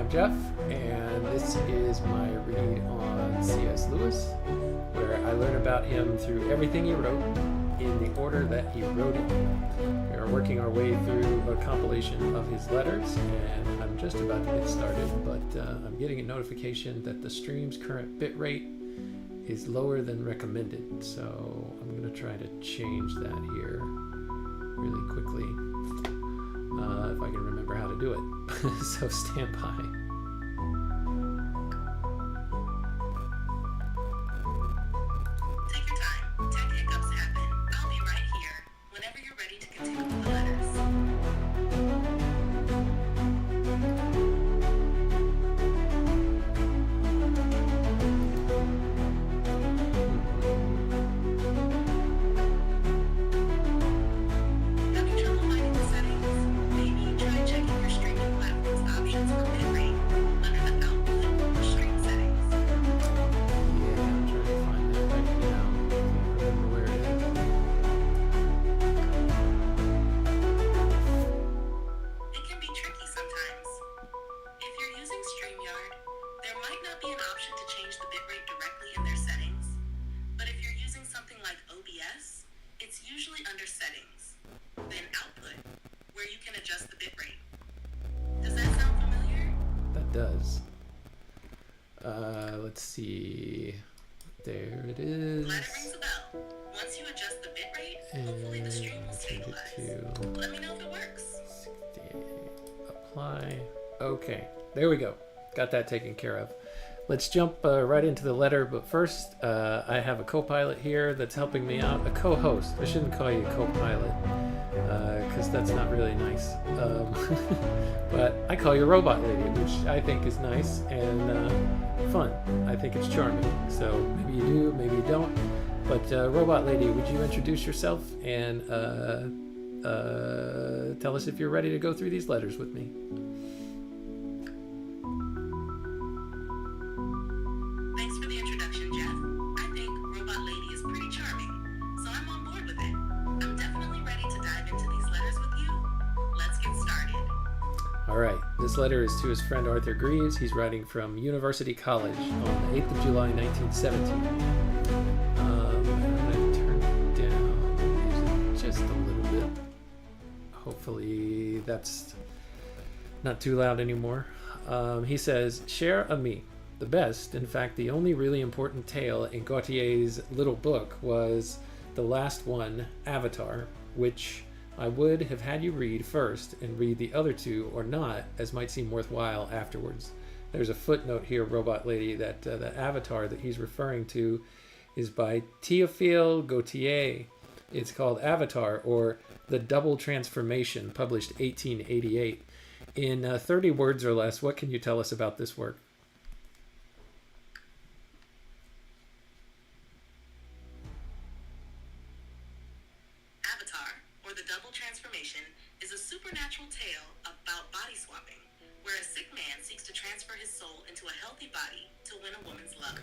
I'm Jeff, and this is my read on C.S. Lewis, where I learn about him through everything he wrote in the order that he wrote it. We are working our way through a compilation of his letters, and I'm just about to get started, but I'm getting a notification that the stream's current bitrate is lower than recommended, so I'm going to try to change that here really quickly. If I can remember how to do it. So stand by. Take your time. Tech hiccups happen. I'll be right here whenever you're ready to continue with the letters. Having trouble finding the settings? Maybe try checking your streaming platform's options for bitrate under the output or stream settings. Yeah, I'm trying to find it right now. I don't remember where it is. It can be tricky sometimes. If you're using StreamYard, there might not be an option to change the bitrate directly in their settings, but if you're using something like OBS, it's usually under Settings, then Output, where you can adjust the bitrate. Does that sound familiar? That does. Let's see. There it is. Glad it rings a bell. Once you adjust the bitrate, hopefully the stream will Change it stabilize. to Let me know if it works. 60. Apply. Okay, there we go. Got that taken care of. Let's jump right into the letter, but first I have a co-pilot here that's helping me out. A co-host. I shouldn't call you a co-pilot because that's not really nice. But I call you Robot Lady, which I think is nice and fun. I think it's charming. So maybe you do, maybe you don't. But Robot Lady, would you introduce yourself and tell us if you're ready to go through these letters with me? Thanks for the introduction, Jeff. I think Robot Lady is pretty charming, so I'm on board with it. I'm definitely ready to dive into these letters with you. Let's get started. All right, this letter is to his friend Arthur Greaves. He's writing from University College on the 8th of July, 1917. I'm going to turn it down just a little bit. Hopefully that's not too loud anymore. He says, "Cher ami, the best, in fact, the only really important tale in Gautier's little book was the last one, Avatar, which I would have had you read first and read the other two or not, as might seem worthwhile afterwards." There's a footnote here, Robot Lady, that the Avatar that he's referring to is by Théophile Gautier. It's called Avatar, or The Double Transformation, published 1888. In 30 words or less, what can you tell us about this work? Avatar, or the Double Transformation, is a supernatural tale about body swapping, where a sick man seeks to transfer his soul into a healthy body to win a woman's love.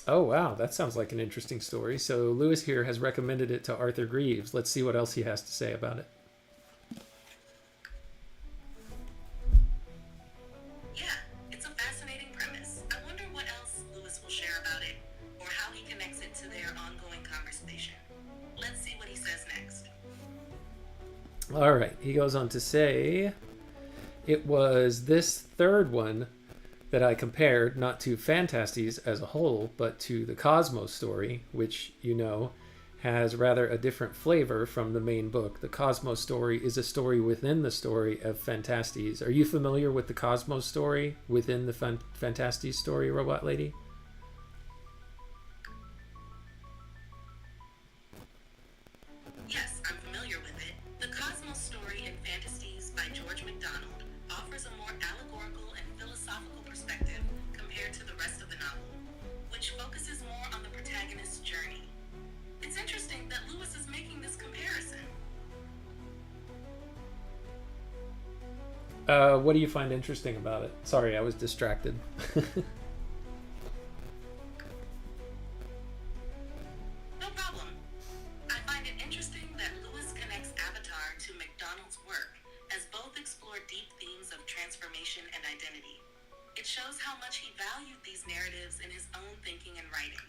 Oh, wow, that sounds like an interesting story. So Lewis here has recommended it to Arthur Greaves. Let's see what else he has to say about it. Yeah, it's a fascinating premise. I wonder what else Lewis will share about it, or how he connects it to their ongoing conversation. Let's see what he says next. All right, he goes on to say, "It was this third one that I compared not to Phantastes as a whole, but to the Cosmos story, which, you know, has rather a different flavor from the main book. The Cosmos story is a story within the story of Phantastes." Are you familiar with the Cosmos story within the Phantastes story, Robot Lady? Yes, I'm familiar with it. The Cosmos story in Fantasies by George MacDonald offers a more allegorical and philosophical perspective compared to the rest of the novel, which focuses more on the protagonist's journey. It's interesting that Lewis is making this comparison. What do you find interesting about it? Sorry, I was distracted. No problem. I find it interesting that Lewis connects Avatar to MacDonald's work, as both explore deep themes of transformation identity. It shows how much he valued these narratives in his own thinking and writing.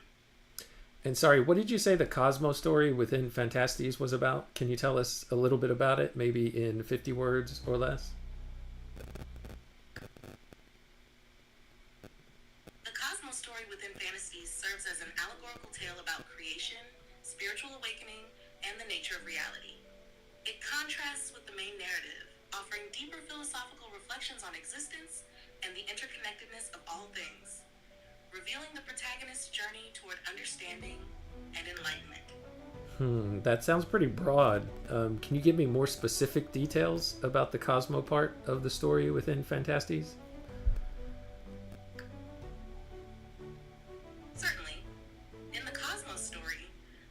And sorry, what did you say the Cosmo story within Fantastes was about? Can you tell us a little bit about it, maybe in 50 words or less? The Cosmo story within Fantasties serves as an allegorical tale about creation, spiritual awakening, and the nature of reality. It contrasts with the main narrative, offering deeper philosophical reflections on existence and the interconnectedness of all things, revealing the protagonist's journey toward understanding and enlightenment. That sounds pretty broad. Can you give me more specific details about the Cosmo part of the story within Fantastes? Certainly. In the Cosmos story,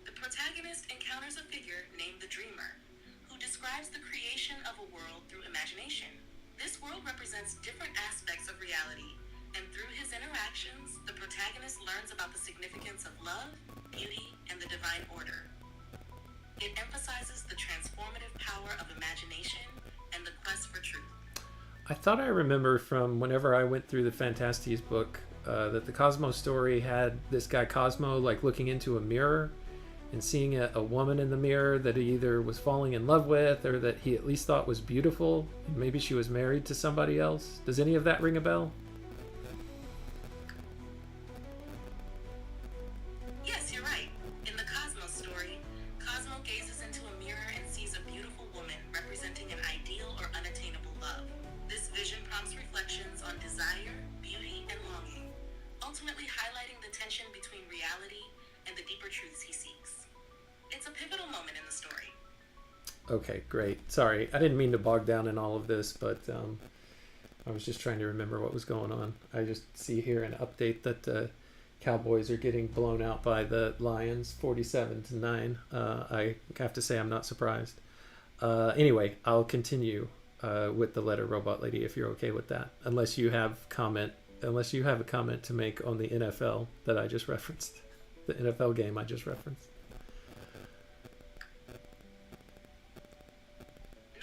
the protagonist encounters a figure named the Dreamer, who describes the creation of a world through imagination. This world represents different aspects of reality, and through his interactions, the protagonist learns about the significance of love, beauty, and the divine order. It emphasizes the transformative power of imagination and the quest for truth. I thought I remember from whenever I went through the Fantastes book that the Cosmo story had this guy Cosmo like looking into a mirror and seeing a woman in the mirror that he either was falling in love with or that he at least thought was beautiful. And maybe she was married to somebody else. Does any of that ring a bell? Yes, you're right. In the Cosmos story, Cosmo gazes into a mirror and sees a beautiful woman representing an ideal or unattainable love. This vision prompts reflections on desire, beauty, and longing, ultimately highlighting the tension between reality and the deeper truths he seeks. It's a pivotal moment in the story. Okay, great. Sorry, I didn't mean to bog down in all of this, but I was just trying to remember what was going on. I just see here an update that the Cowboys are getting blown out by the Lions 47-9. I have to say I'm not surprised. Anyway, I'll continue with the letter, Robot Lady, if you're okay with that. Unless you have a comment to make on the NFL that I just referenced. The NFL game I just referenced.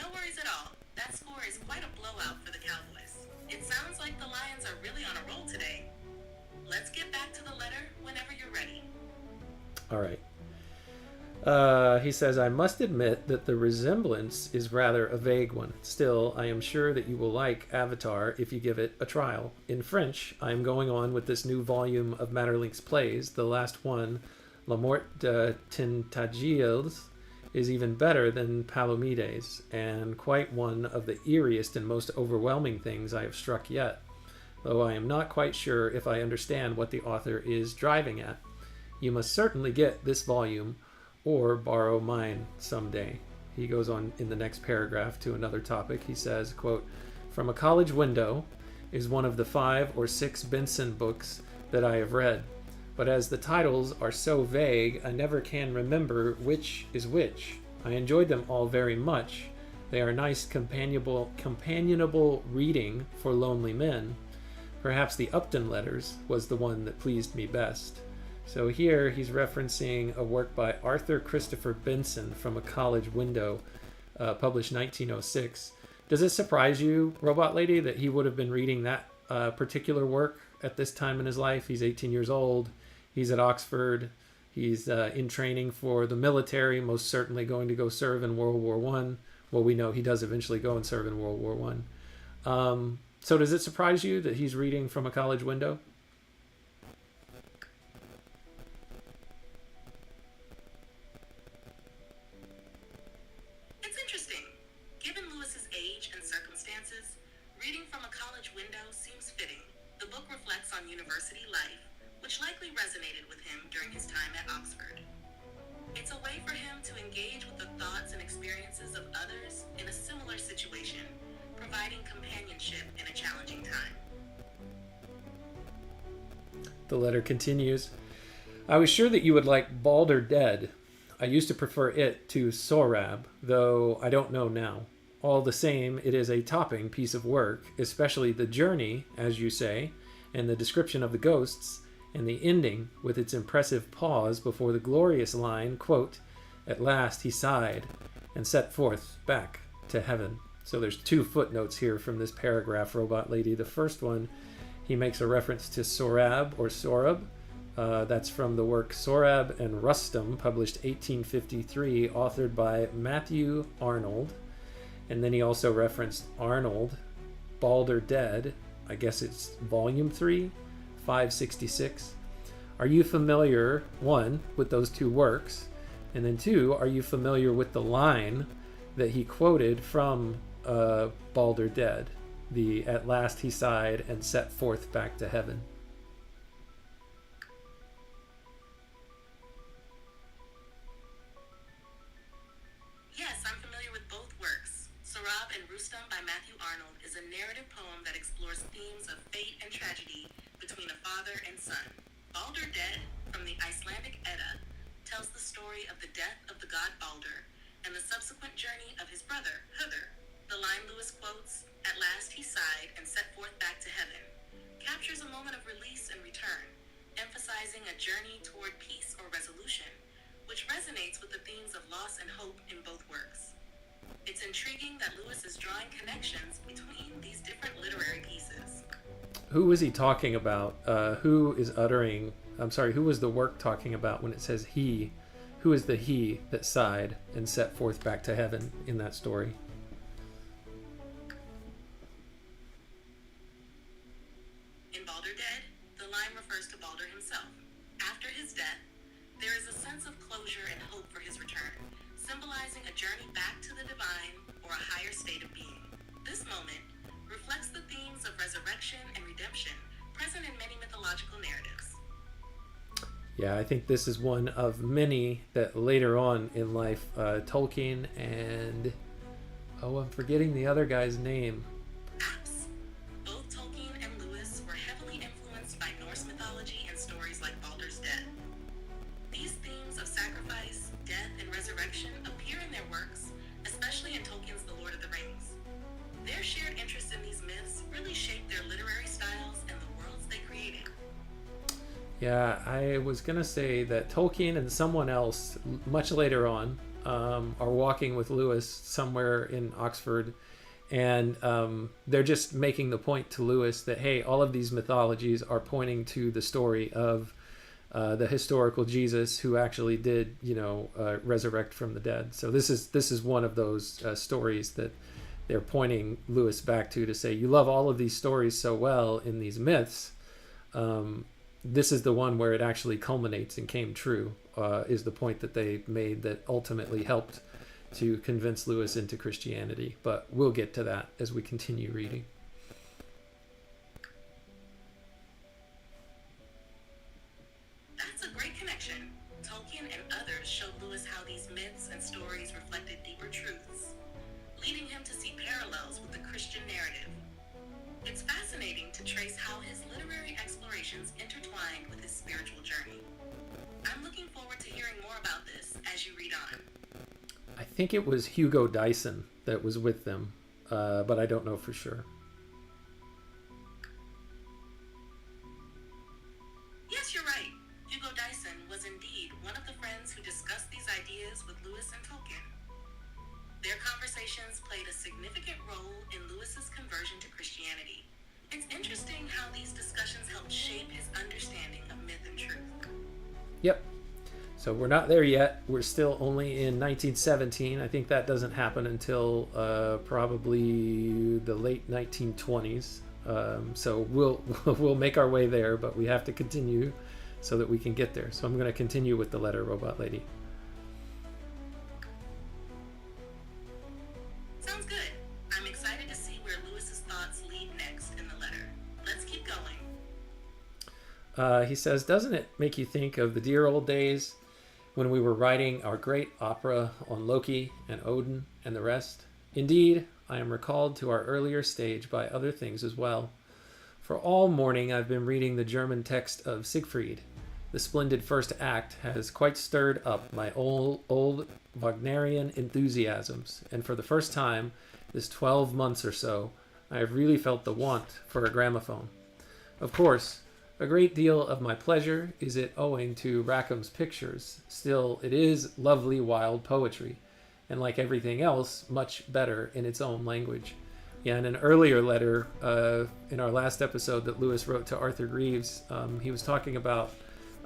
No worries at all. That score is quite a blowout for the Cowboys. It sounds like the Lions are really on a roll today. Let's get back to the letter whenever you're ready. All right. He says, I must admit that the resemblance is rather a vague one. Still, I am sure that you will like Avatar if you give it a trial. In French, I am going on with this new volume of Maeterlinck's plays. The last one, La Mort de Tintagiles, is even better than Palomides, and quite one of the eeriest and most overwhelming things I have struck yet, though I am not quite sure if I understand what the author is driving at. You must certainly get this volume, or borrow mine someday. He goes on in the next paragraph to another topic. He says, quote, From a College Window is one of the 5 or 6 Benson books that I have read, but as the titles are so vague, I never can remember which is which. I enjoyed them all very much. They are nice companionable reading for lonely men. Perhaps the Upton Letters was the one that pleased me best. So here he's referencing a work by Arthur Christopher Benson, From a College Window, published 1906. Does it surprise you, Robot Lady, that he would have been reading that particular work at this time in his life? He's 18 years old. He's at Oxford. He's in training for the military, most certainly going to go serve in World War I. Well, we know he does eventually go and serve in World War I. So does it surprise you that he's reading From a College Window? It's interesting. Given Lewis's age and circumstances, reading From a College Window seems fitting. The book reflects on university life, which likely resonated with him during his time at Oxford. It's a way for him to engage with the thoughts and experiences of others in a similar situation, providing companionship in a challenging time. The letter continues. I was sure that you would like Bald or Dead. I used to prefer it to Sohrab, though I don't know now. All the same, it is a topping piece of work, especially the journey, as you say, and the description of the ghosts, and the ending with its impressive pause before the glorious line, quote, At last he sighed and set forth back to heaven. So there's two footnotes here from this paragraph, Robot Lady. The first one, he makes a reference to Sorab or Sorab. That's from the work Sorab and Rustum, published 1853, authored by Matthew Arnold. And then he also referenced Arnold, Balder Dead. I guess it's volume 3, 566. Are you familiar, one, with those two works? And then two, are you familiar with the line that he quoted from Balder Dead? The "At last he sighed and set forth back to heaven." Yes, I'm familiar with both works. Sarab and Rustam by Matthew Arnold is a narrative poem that explores themes of fate and tragedy between a father and son. Balder Dead, from the Icelandic Edda, tells the story of the death of the god Balder and the subsequent journey of his brother, Huther. The line Lewis quotes, "At last he sighed and set forth back to heaven," captures a moment of release and return, emphasizing a journey toward peace or resolution, which resonates with the themes of loss and hope in both works. It's intriguing that Lewis is drawing connections between these different literary pieces. Who was he talking about? Who was the work talking about when it says he? Who is the he that sighed and set forth back to heaven in that story? In Balder Dead, the line refers to Balder himself. After his death, there is a sense of closure and hope for his return, symbolizing a journey back to the divine or a higher state of being. This moment reflects the themes of resurrection and redemption present in many mythological narratives. Yeah, I think this is one of many that later on in life, Tolkien and... oh, I'm forgetting the other guy's name. Apps. Both Tolkien and Lewis were heavily influenced by Norse mythology and stories like Baldur's Death. These themes of sacrifice, death, and resurrection appear in their works, especially in Tolkien's The Lord of the Rings. Their shared interest in these myths really shaped their literary styles and the worlds they created. Yeah, I was going to say that Tolkien and someone else, much later on, are walking with Lewis somewhere in Oxford, and they're just making the point to Lewis that, hey, all of these mythologies are pointing to the story of the historical Jesus who actually did, resurrect from the dead. So this is one of those stories that they're pointing Lewis back to say, you love all of these stories so well in these myths. This is the one where it actually culminates and came true, is the point that they made that ultimately helped to convince Lewis into Christianity. But we'll get to that as we continue reading. That's a great connection. Tolkien and others showed Lewis how these myths and stories reflected deeper truths, leading him to see parallels with the Christian narrative. It's fascinating to trace how his literary explorations intertwined with his spiritual journey. I'm looking forward to hearing more about this as you read on. I think it was Hugo Dyson that was with them, but I don't know for sure. Yes, you're right. Hugo Dyson was indeed one of the friends who discussed these ideas with Lewis and Tolkien. Their conversations played a significant role in Lewis's conversion to Christianity. It's interesting how these discussions helped shape his understanding of myth and truth. Yep. So we're not there yet. We're still only in 1917. I think that doesn't happen until probably the late 1920s. So we'll make our way there, but we have to continue so that we can get there. So I'm going to continue with the letter, Robot Lady. Sounds good. I'm excited to see where Lewis's thoughts lead next in the letter. Let's keep going. He says, doesn't it make you think of the dear old days when we were writing our great opera on Loki and Odin and the rest? Indeed, I am recalled to our earlier stage by other things as well. For all morning I've been reading the German text of Siegfried. The splendid first act has quite stirred up my old Wagnerian enthusiasms, and for the first time, this 12 months or so, I have really felt the want for a gramophone. Of course, a great deal of my pleasure is it owing to Rackham's pictures. Still, it is lovely wild poetry, and like everything else, much better in its own language. Yeah, in an earlier letter in our last episode that Lewis wrote to Arthur Greaves, he was talking about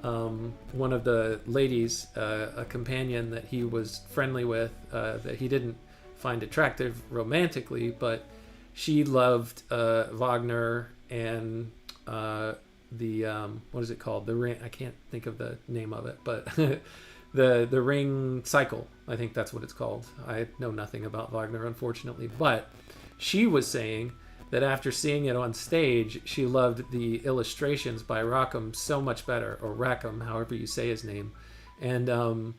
one of the ladies, a companion that he was friendly with, that he didn't find attractive romantically, but she loved Wagner and the what is it called? The Ring. I can't think of the name of it, but the Ring Cycle. I think that's what it's called. I know nothing about Wagner, unfortunately, but she was saying that after seeing it on stage, she loved the illustrations by Rackham so much better, or Rackham, however you say his name, and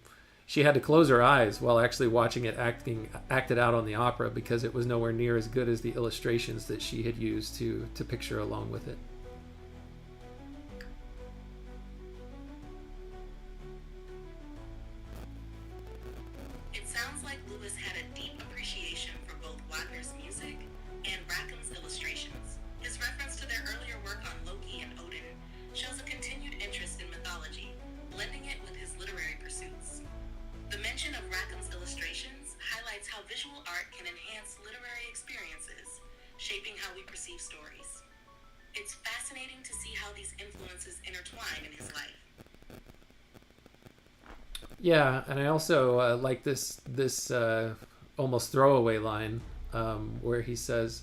she had to close her eyes while actually watching it acted out on the opera, because it was nowhere near as good as the illustrations that she had used to picture along with it. It sounds like Lewis had a deep appreciation for both Wagner's music and Rackham's illustrations. His reference to their earlier work on Loki and Odin shows a continued interest in mythology, blending it with his literary pursuits. The mention of Rackham's illustrations highlights how visual art can enhance literary experiences, shaping how we perceive stories. It's fascinating to see how these influences intertwine in his life. Yeah, and I also like this almost throwaway line where he says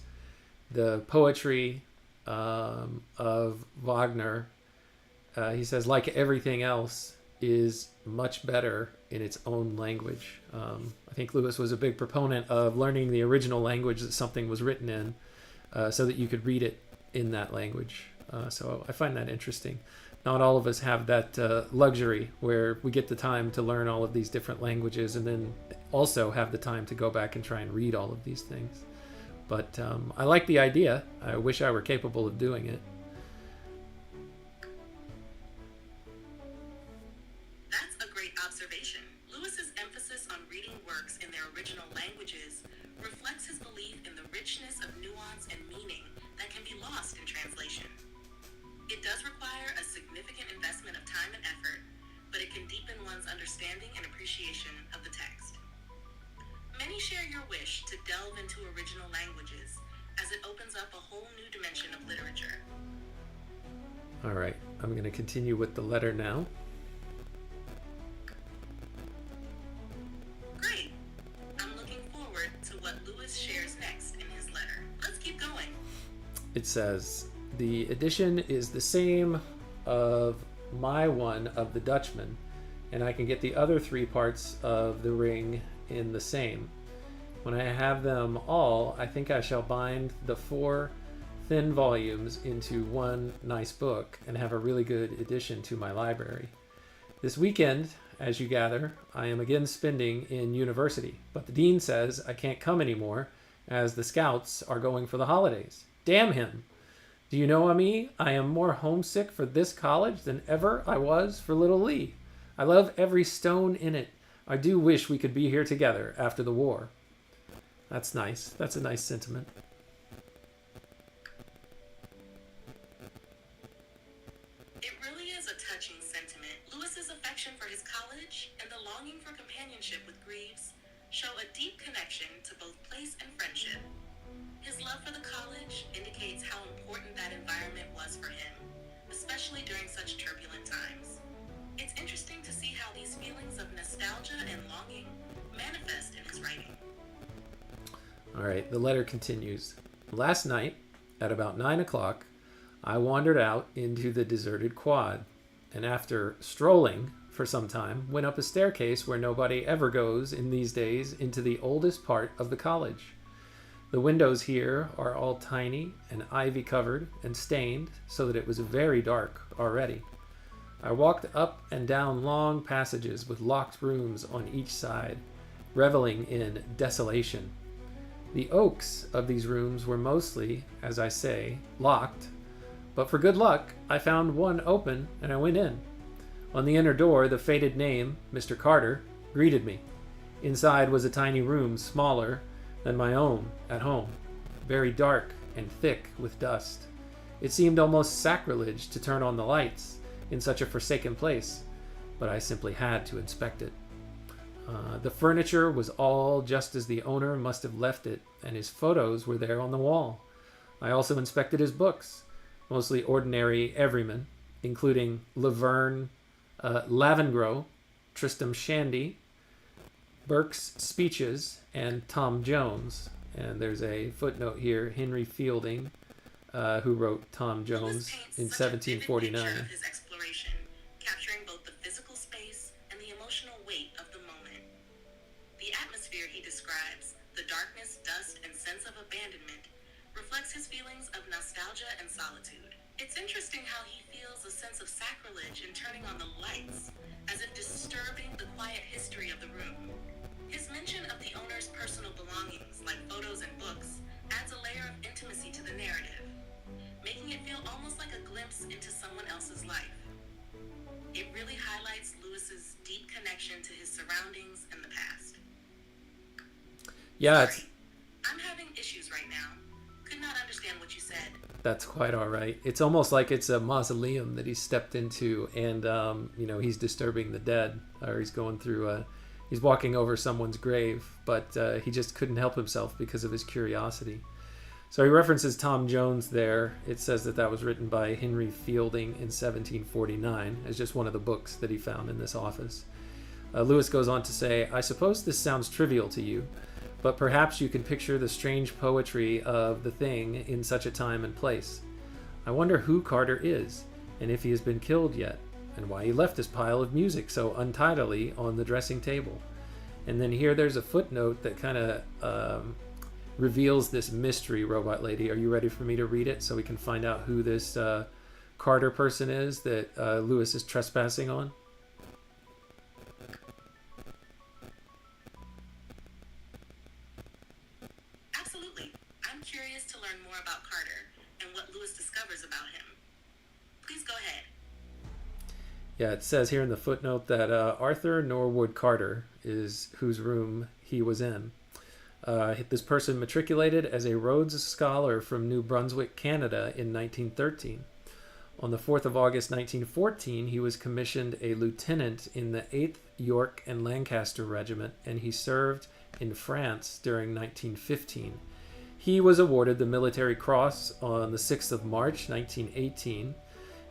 the poetry of Wagner, he says, like everything else, is much better in its own language. I think Lewis was a big proponent of learning the original language that something was written in, so that you could read it in that language. So I find that interesting. Not all of us have that luxury where we get the time to learn all of these different languages and then also have the time to go back and try and read all of these things. But I like the idea. I wish I were capable of doing it. That's a great observation. Lewis's emphasis on reading works in their original languages reflects his belief in the richness of nuance and meaning that can be lost in translation. It does require a significant investment of time and effort, but it can deepen one's understanding and appreciation of the text. Many share your wish to delve into original languages, as it opens up a whole new dimension of literature. All right, I'm going to continue with the letter now. Great! I'm looking forward to what Lewis shares next in his letter. Let's keep going. It says, the edition is the same of my one of the Dutchman, and I can get the other 3 parts of the Ring in the same. When I have them all, I think I shall bind the 4 thin volumes into one nice book and have a really good addition to my library. This weekend, as you gather, I am again spending in university, but the dean says I can't come anymore as the scouts are going for the holidays. Damn him! Do you know me? I am more homesick for this college than ever I was for Little Lee. I love every stone in it. I do wish we could be here together after the war. That's nice. That's a nice sentiment. It really is a touching sentiment. Lewis's affection for his college and the longing for companionship with Greaves show a deep connection to both place and friendship. His love for the college indicates how important that environment was for him, especially during such turbulent times. It's interesting to see how these feelings of nostalgia and longing manifest in his writing. All right, the letter continues. Last night, at about 9 o'clock, I wandered out into the deserted quad, and after strolling for some time, went up a staircase where nobody ever goes in these days into the oldest part of the college. The windows here are all tiny and ivy covered and stained so that it was very dark already. I walked up and down long passages with locked rooms on each side, reveling in desolation. The oaks of these rooms were mostly, as I say, locked, but for good luck I found one open and I went in. On the inner door, the faded name, Mr. Carter, greeted me. Inside was a tiny room smaller than my own at home, very dark and thick with dust. It seemed almost sacrilege to turn on the lights in such a forsaken place, but I simply had to inspect it. The furniture was all just as the owner must have left it, and his photos were there on the wall. I also inspected his books, mostly ordinary everymen, including Laverne Lavengro, Tristram Shandy, Burke's Speeches, and Tom Jones. And there's a footnote here, Henry Fielding, who wrote Tom Jones in 1749. Of his exploration, capturing both the physical space and the emotional weight of the moment. The atmosphere he describes, the darkness, dust, and sense of abandonment, reflects his feelings of nostalgia and solitude. It's interesting how he feels a sense of sacrilege in turning on the lights, as if disturbing the quiet history of the room. His mention of the owner's personal belongings, like photos and books, adds a layer of intimacy to the narrative, making it feel almost like a glimpse into someone else's life. It really highlights Lewis's deep connection to his surroundings and the past. Yeah, Sorry, I'm having issues right now. Could not understand what you said. that's quite all right. It's almost like it's a mausoleum that he stepped into, and he's disturbing the dead, or he's going through he's walking over someone's grave, but he just couldn't help himself because of his curiosity. So he references Tom Jones there. It says that was written by Henry Fielding in 1749 as just one of the books that he found in this office. Lewis goes on to say, I suppose this sounds trivial to you, but perhaps you can picture the strange poetry of the thing in such a time and place. I wonder who Carter is, and if he has been killed yet, and why he left his pile of music so untidily on the dressing table. And then here there's a footnote that kind of reveals this mystery, Robot Lady. Are you ready for me to read it so we can find out who this Carter person is that Lewis is trespassing on? Absolutely. I'm curious to learn more about Carter and what Lewis discovers about him. Please go ahead. Yeah, it says here in the footnote that Arthur Norwood Carter is whose room he was in. This person matriculated as a Rhodes Scholar from New Brunswick, Canada in 1913. On the 4th of August 1914, he was commissioned a lieutenant in the 8th York and Lancaster Regiment, and he served in France during 1915. He was awarded the Military Cross on the 6th of March 1918,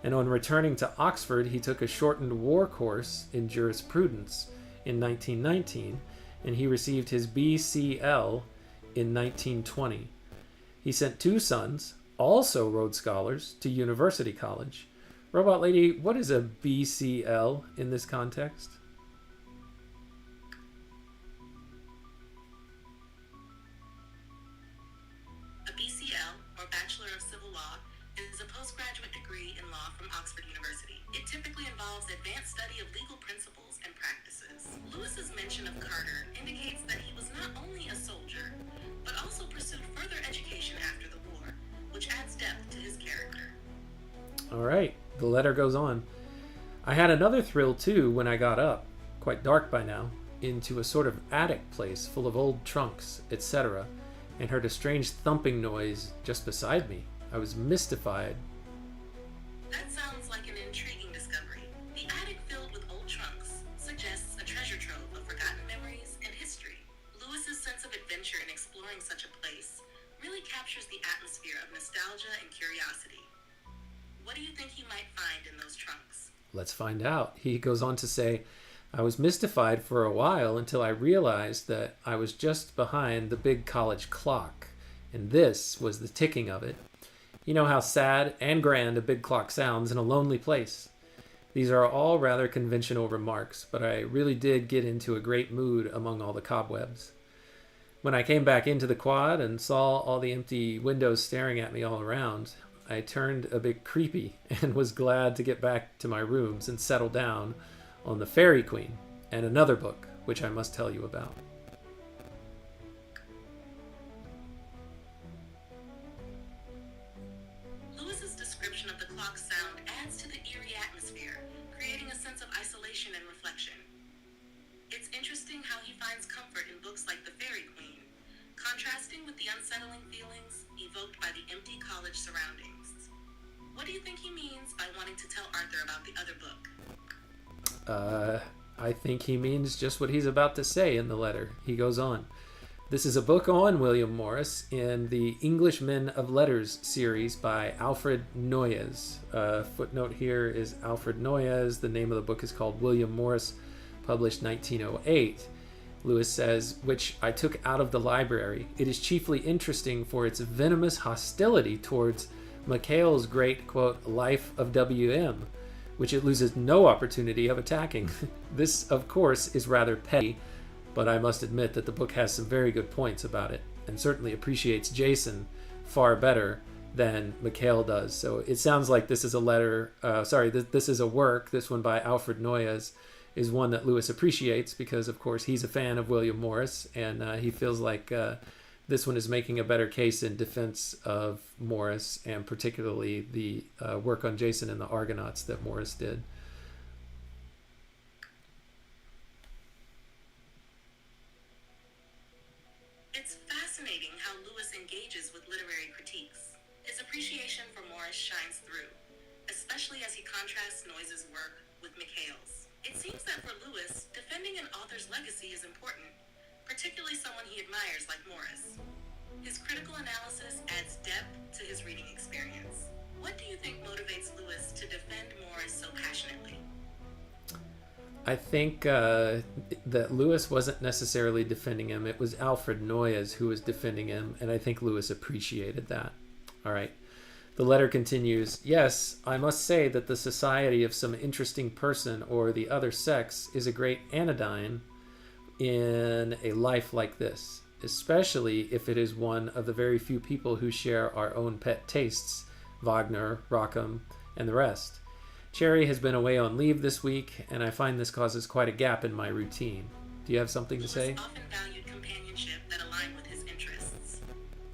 and on returning to Oxford, he took a shortened war course in jurisprudence in 1919, and he received his BCL in 1920. He sent two sons, also Rhodes Scholars, to University College. Robot Lady, what is a BCL in this context? A BCL, or Bachelor of Civil Law, is a postgraduate degree in law from Oxford University. It typically involves advanced study of legal principles and practices. Lewis's mention of Carter indicates that he was not only a soldier, but also pursued further education after the war, which adds depth to his character. All right, the letter goes on. I had another thrill too when I got up, quite dark by now, into a sort of attic place full of old trunks, etc., and heard a strange thumping noise just beside me. I was mystified. That sounds like an intriguing discovery. The attic filled with old trunks suggests a treasure trove of forgotten memories and history. Lewis's sense of adventure in exploring such a place really captures the atmosphere of nostalgia and curiosity. What do you think he might find in those trunks? Let's find out. He goes on to say, I was mystified for a while until I realized that I was just behind the big college clock, and this was the ticking of it. You know how sad and grand a big clock sounds in a lonely place. These are all rather conventional remarks, but I really did get into a great mood among all the cobwebs. When I came back into the quad and saw all the empty windows staring at me all around, I turned a bit creepy and was glad to get back to my rooms and settle down on The Fairy Queen and another book, which I must tell you about. Lewis's description of the clock's sound adds to the eerie atmosphere, creating a sense of isolation and reflection. It's interesting how he finds comfort in books like The Fairy Queen, contrasting with the unsettling feelings evoked by the empty college surroundings. What do you think he means by wanting to tell Arthur about the other book? I think he means just what he's about to say in the letter. He goes on. This is a book on William Morris in the Englishmen of Letters series by Alfred Noyes. Footnote here is Alfred Noyes. The name of the book is called William Morris, published 1908. Lewis says, which I took out of the library. It is chiefly interesting for its venomous hostility towards Mackail's great, quote, Life of W.M., which it loses no opportunity of attacking. This, of course, is rather petty, but I must admit that the book has some very good points about it, and certainly appreciates Jason far better than Mackail does. So it sounds like this is a letter, this is a work, this one by Alfred Noyes, is one that Lewis appreciates because, of course, he's a fan of William Morris, and he feels like this one is making a better case in defense of Morris, and particularly the work on Jason and the Argonauts that Morris did. It's fascinating how Lewis engages with literary critiques. His appreciation for Morris shines through, especially as he contrasts Noyes' work with Mackail's. It seems that for Lewis, defending an author's legacy is important, particularly someone he admires like Morris. His critical analysis adds depth to his reading experience. What do you think motivates Lewis to defend Morris so passionately? I think that Lewis wasn't necessarily defending him. It was Alfred Noyes who was defending him, and I think Lewis appreciated that. All right. The letter continues, yes, I must say that the society of some interesting person or the other sex is a great anodyne in a life like this, especially if it is one of the very few people who share our own pet tastes, Wagner, Rackham, and the rest. Cherry has been away on leave this week, and I find this causes quite a gap in my routine. Do you have something to say? Lewis often valued companionship that aligned with his interests.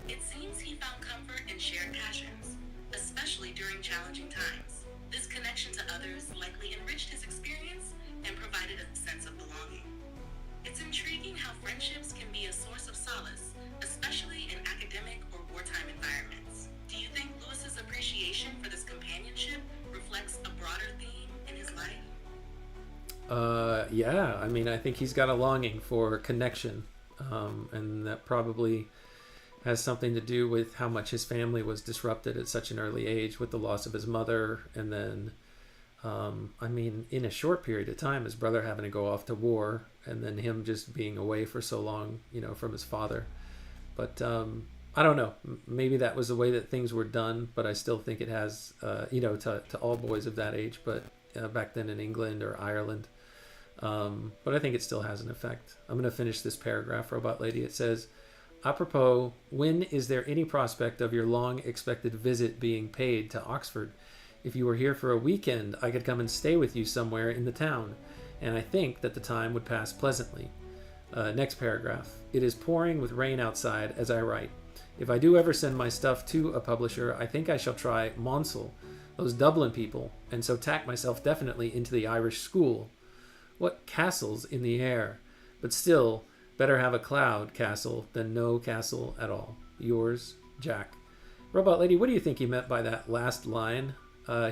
It seems he found comfort in shared passions, especially during challenging times. This connection to others likely enriched his experience and provided a sense of belonging. It's intriguing how friendships can be a source of solace, especially in academic or wartime environments. Do you think Lewis's appreciation for this companionship reflects a broader theme in his life? Yeah, I mean, I think he's got a longing for connection, and that probably has something to do with how much his family was disrupted at such an early age with the loss of his mother, and then I mean, in a short period of time, his brother having to go off to war, and then him just being away for so long, from his father. But I don't know. Maybe that was the way that things were done, but I still think it has, to all boys of that age, but back then in England or Ireland. But I think it still has an effect. I'm going to finish this paragraph, Robot Lady. It says, apropos, when is there any prospect of your long-expected visit being paid to Oxford? If you were here for a weekend, I could come and stay with you somewhere in the town, and I think that the time would pass pleasantly. Next paragraph. It is pouring with rain outside as I write. If I do ever send my stuff to a publisher, I think I shall try Monsell, those Dublin people, and so tack myself definitely into the Irish school. What castles in the air! But still, better have a cloud castle than no castle at all. Yours, Jack. Robot Lady, what do you think he meant by that last line?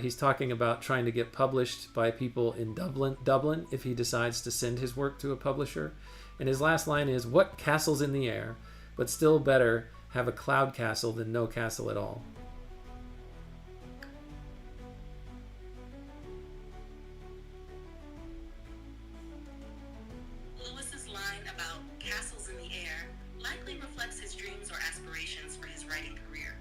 He's talking about trying to get published by people in Dublin if he decides to send his work to a publisher. And his last line is, what castle's in the air, but still better have a cloud castle than no castle at all. Lewis's line about castles in the air likely reflects his dreams or aspirations for his writing career.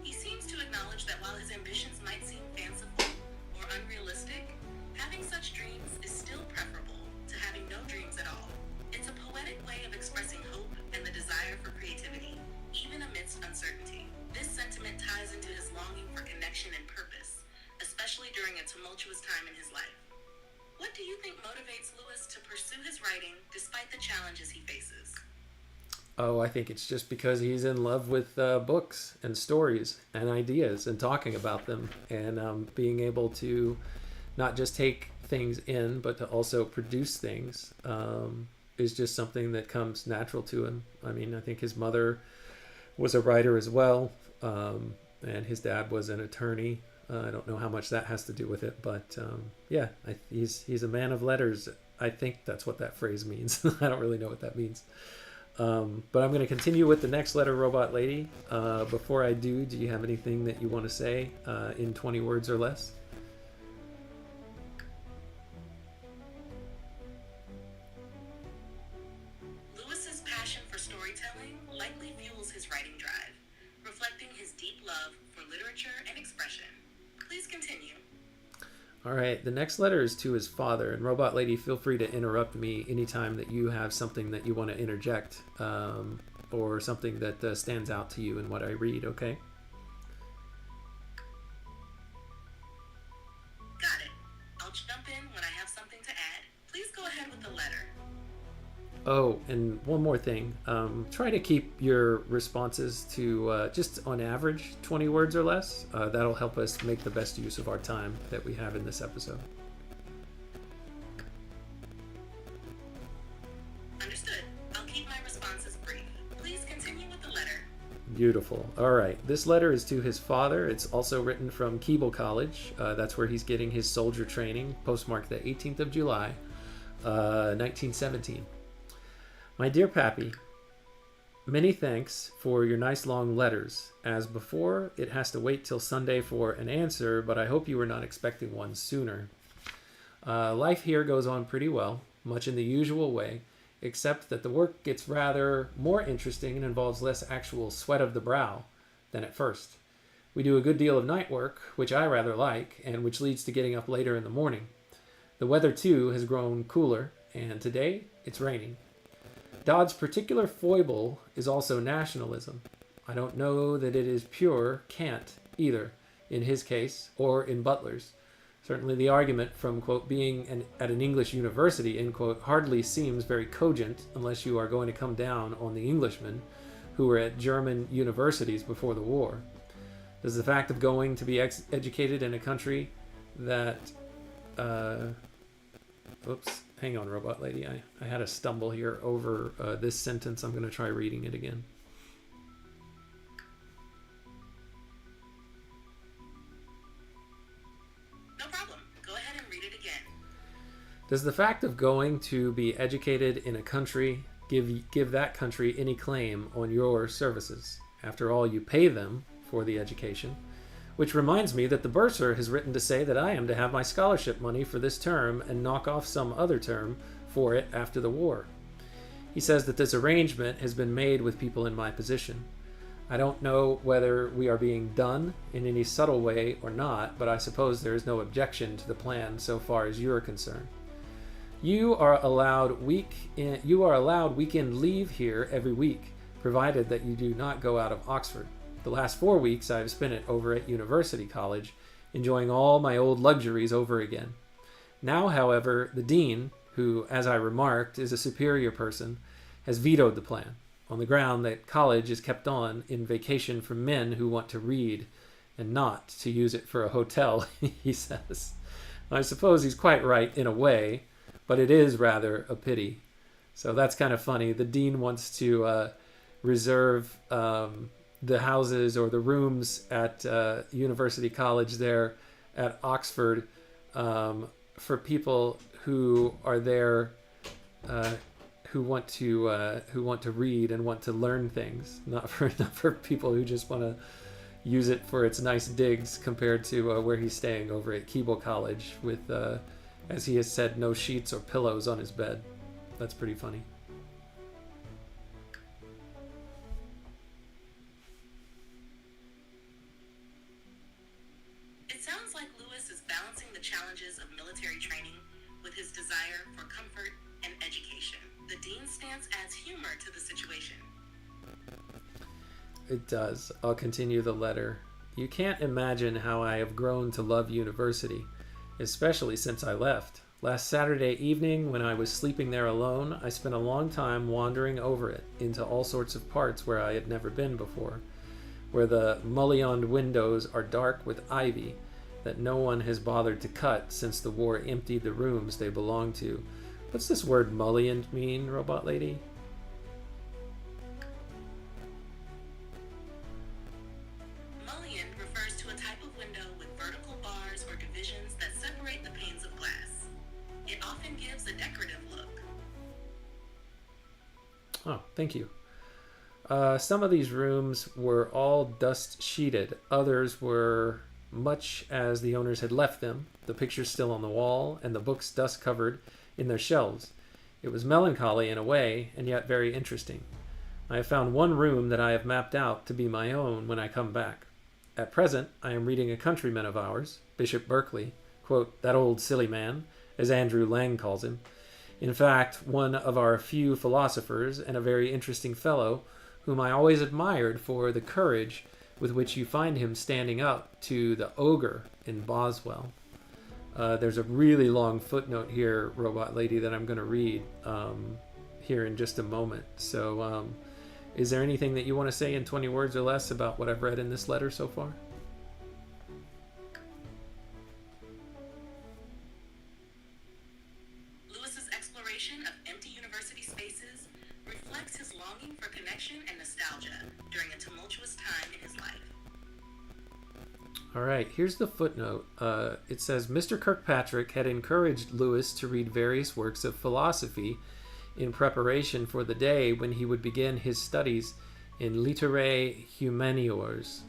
He seems to acknowledge that while his ambitions might seem fanciful or unrealistic, having such dreams is still preferable to having no dreams at all. It's a poetic way of expressing hope and the desire for creativity, even amidst uncertainty. This sentiment ties into his longing for connection and purpose, especially during a tumultuous time in his life. What do you think motivates Lewis to pursue his writing despite the challenges he faces? Oh, I think it's just because he's in love with books and stories and ideas and talking about them, and being able to not just take things in, but to also produce things is just something that comes natural to him. I mean, I think his mother was a writer as well, and his dad was an attorney. I don't know how much that has to do with it, but he's a man of letters I think that's what that phrase means. I don't really know what that means. But I'm going to continue with the next letter, Robot Lady. Before I do you have anything that you want to say in 20 words or less? Lewis's passion for storytelling likely fuels his writing drive, reflecting his deep love for literature and expression. Please continue. All right, the next letter is to his father. And Robot Lady, feel free to interrupt me anytime that you have something that you want to interject or something that stands out to you in what I read, okay? Got it. I'll jump in when I have something to add. Please go ahead with the letter. Oh, and one more thing. Try to keep your responses to just on average 20 words or less. That'll help us make the best use of our time that we have in this episode. Understood. I'll keep my responses brief. Please continue with the letter. Beautiful. All right. This letter is to his father. It's also written from Keble College. That's where he's getting his soldier training, postmarked the 18th of July, 1917. My dear Pappy, many thanks for your nice long letters. As before, it has to wait till Sunday for an answer, but I hope you were not expecting one sooner. Life here goes on pretty well, much in the usual way, except that the work gets rather more interesting and involves less actual sweat of the brow than at first. We do a good deal of night work, which I rather like, and which leads to getting up later in the morning. The weather, too, has grown cooler, and today it's raining. Dodd's particular foible is also nationalism. I don't know that it is pure cant either, in his case, or in Butler's. Certainly the argument from, quote, being at an English university, end quote, hardly seems very cogent unless you are going to come down on the Englishmen who were at German universities before the war. Does the fact of going to be educated in a country that... Oops. Hang on, Robot Lady. I had a stumble here over this sentence. I'm going to try reading it again. No problem. Go ahead and read it again. Does the fact of going to be educated in a country give that country any claim on your services? After all, you pay them for the education. Which reminds me that the bursar has written to say that I am to have my scholarship money for this term and knock off some other term for it after the war. He says that this arrangement has been made with people in my position. I don't know whether we are being done in any subtle way or not, but I suppose there is no objection to the plan so far as you are concerned. You are allowed weekend leave here every week, provided that you do not go out of Oxford. The last 4 weeks I have spent it over at University College, enjoying all my old luxuries over again. Now, however, the dean, who, as I remarked, is a superior person, has vetoed the plan, on the ground that college is kept on in vacation for men who want to read, and not to use it for a hotel, he says. I suppose he's quite right in a way, but it is rather a pity. So that's kind of funny. The dean wants to reserve... the houses or the rooms at University College there at Oxford for people who are there who want to read and want to learn things, not for people who just want to use it for its nice digs compared to where he's staying over at Keble College with, as he has said, no sheets or pillows on his bed. That's pretty funny. It sounds like Lewis is balancing the challenges of military training with his desire for comfort and education. The dean's stance adds humor to the situation. It does. I'll continue the letter. You can't imagine how I have grown to love university, especially since I left. Last Saturday evening, when I was sleeping there alone, I spent a long time wandering over it into all sorts of parts where I had never been before, where the mullioned windows are dark with ivy that no one has bothered to cut since the war emptied the rooms they belong to. What's this word mullioned mean, Robot Lady? Mullion refers to a type of window with vertical bars or divisions that separate the panes of glass. It often gives a decorative Oh, thank you. Some of these rooms were all dust sheeted. Others were much as the owners had left them, the pictures still on the wall, and the books dust covered in their shelves. It was melancholy in a way, and yet very interesting. I have found one room that I have mapped out to be my own when I come back. At present, I am reading a countryman of ours, Bishop Berkeley, quote, that old silly man, as Andrew Lang calls him. In fact, one of our few philosophers, and a very interesting fellow, whom I always admired for the courage with which you find him standing up to the ogre in Boswell. There's a really long footnote here, Robot Lady, that I'm going to read here in just a moment. So is there anything that you want to say in 20 words or less about what I've read in this letter so far? Lewis's exploration of empty university spaces reflects his longing for connection and nostalgia during a tumultuous time in his life. All right, here's the footnote. It says, Mr. Kirkpatrick had encouraged Lewis to read various works of philosophy in preparation for the day when he would begin his studies in literae humaniores.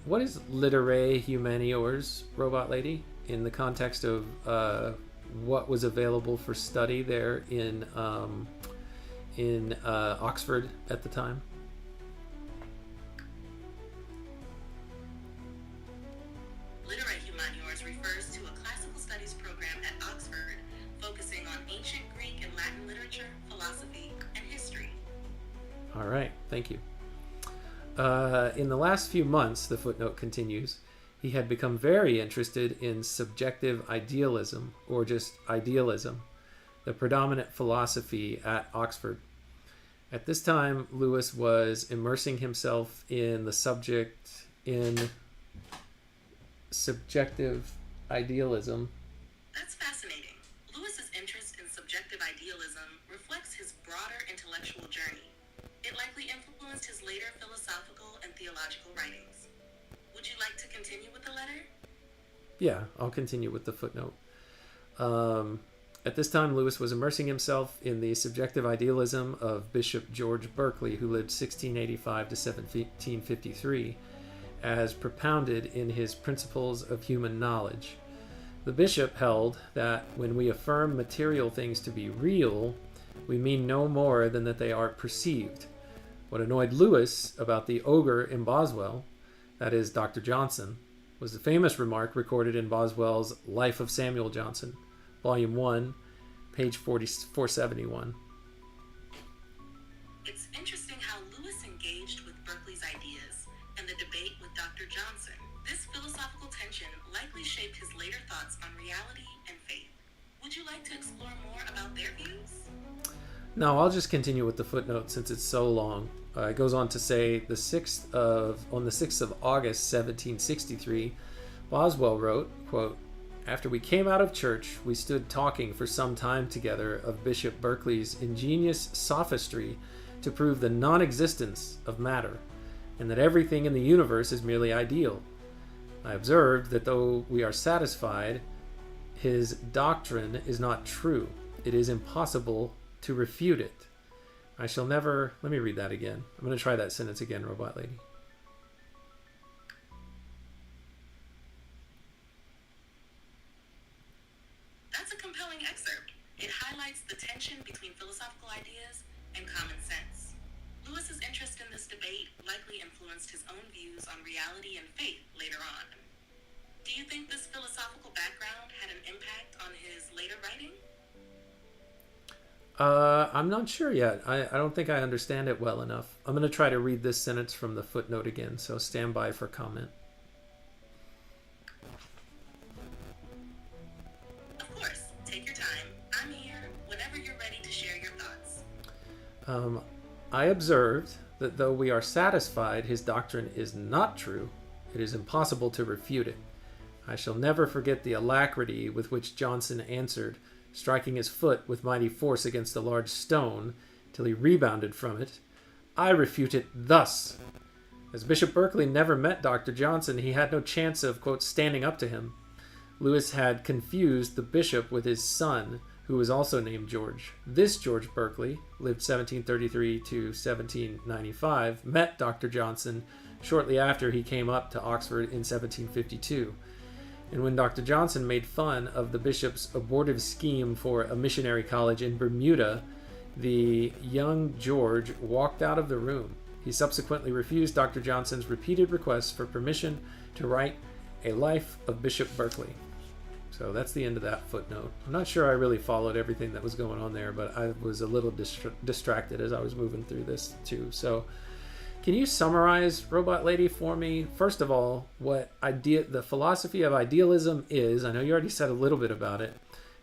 What is literae humaniores, Robot Lady, in the context of what was available for study there in Oxford at the time? Literae humaniores refers to a classical studies program at Oxford focusing on ancient Greek and Latin literature, philosophy, and history. All right, thank you. In the last few months, the footnote continues, he had become very interested in subjective idealism, or just idealism, the predominant philosophy at Oxford. At this time, Lewis was immersing himself in the subject in subjective idealism. That's fascinating. Lewis's interest in subjective idealism reflects his broader intellectual journey. It likely influenced his later philosophical and theological writings. Would you like to continue with the letter? Yeah, I'll continue with the footnote. At this time, Lewis was immersing himself in the subjective idealism of Bishop George Berkeley, who lived 1685 to 1753, as propounded in his Principles of Human Knowledge. The bishop held that when we affirm material things to be real, we mean no more than that they are perceived. What annoyed Lewis about the ogre in Boswell, that is, Dr. Johnson, was the famous remark recorded in Boswell's Life of Samuel Johnson, Volume 1, page 471. It's interesting how Lewis engaged with Berkeley's ideas and the debate with Dr. Johnson. This philosophical tension likely shaped his later thoughts on reality and faith. Would you like to explore more about their views? No, I'll just continue with the footnote since it's so long. It goes on to say, on the 6th of August, 1763, Boswell wrote, quote, after we came out of church, we stood talking for some time together of Bishop Berkeley's ingenious sophistry to prove the non-existence of matter, and that everything in the universe is merely ideal. I observed that though we are satisfied, his doctrine is not true. It is impossible to refute it. I shall never... Let me read that again. I'm going to try that sentence again, Robot Lady. That's a compelling excerpt. It highlights the tension between philosophical ideas and common sense. Lewis's interest in this debate likely influenced his own views on reality and faith later on. Do you think this philosophical background had an impact on his later writing? I'm not sure yet. I don't think I understand it well enough. I'm going to try to read this sentence from the footnote again, so stand by for comment. Of course, take your time. I'm here whenever you're ready to share your thoughts. I observed that though we are satisfied his doctrine is not true, it is impossible to refute it. I shall never forget the alacrity with which Johnson answered, striking his foot with mighty force against a large stone till he rebounded from it. I refute it thus. As Bishop Berkeley never met Dr. Johnson, he had no chance of, quote, standing up to him. Lewis had confused the bishop with his son, who was also named George. This George Berkeley lived 1733 to 1795, met Dr. Johnson shortly after he came up to Oxford in 1752. And when Dr. Johnson made fun of the bishop's abortive scheme for a missionary college in Bermuda, the young George walked out of the room. He subsequently refused Dr. Johnson's repeated requests for permission to write a life of Bishop Berkeley. So that's the end of that footnote. I'm not sure I really followed everything that was going on there, but I was a little distracted as I was moving through this too. So can you summarize, Robot Lady, for me, first of all, what the philosophy of idealism is? I know you already said a little bit about it.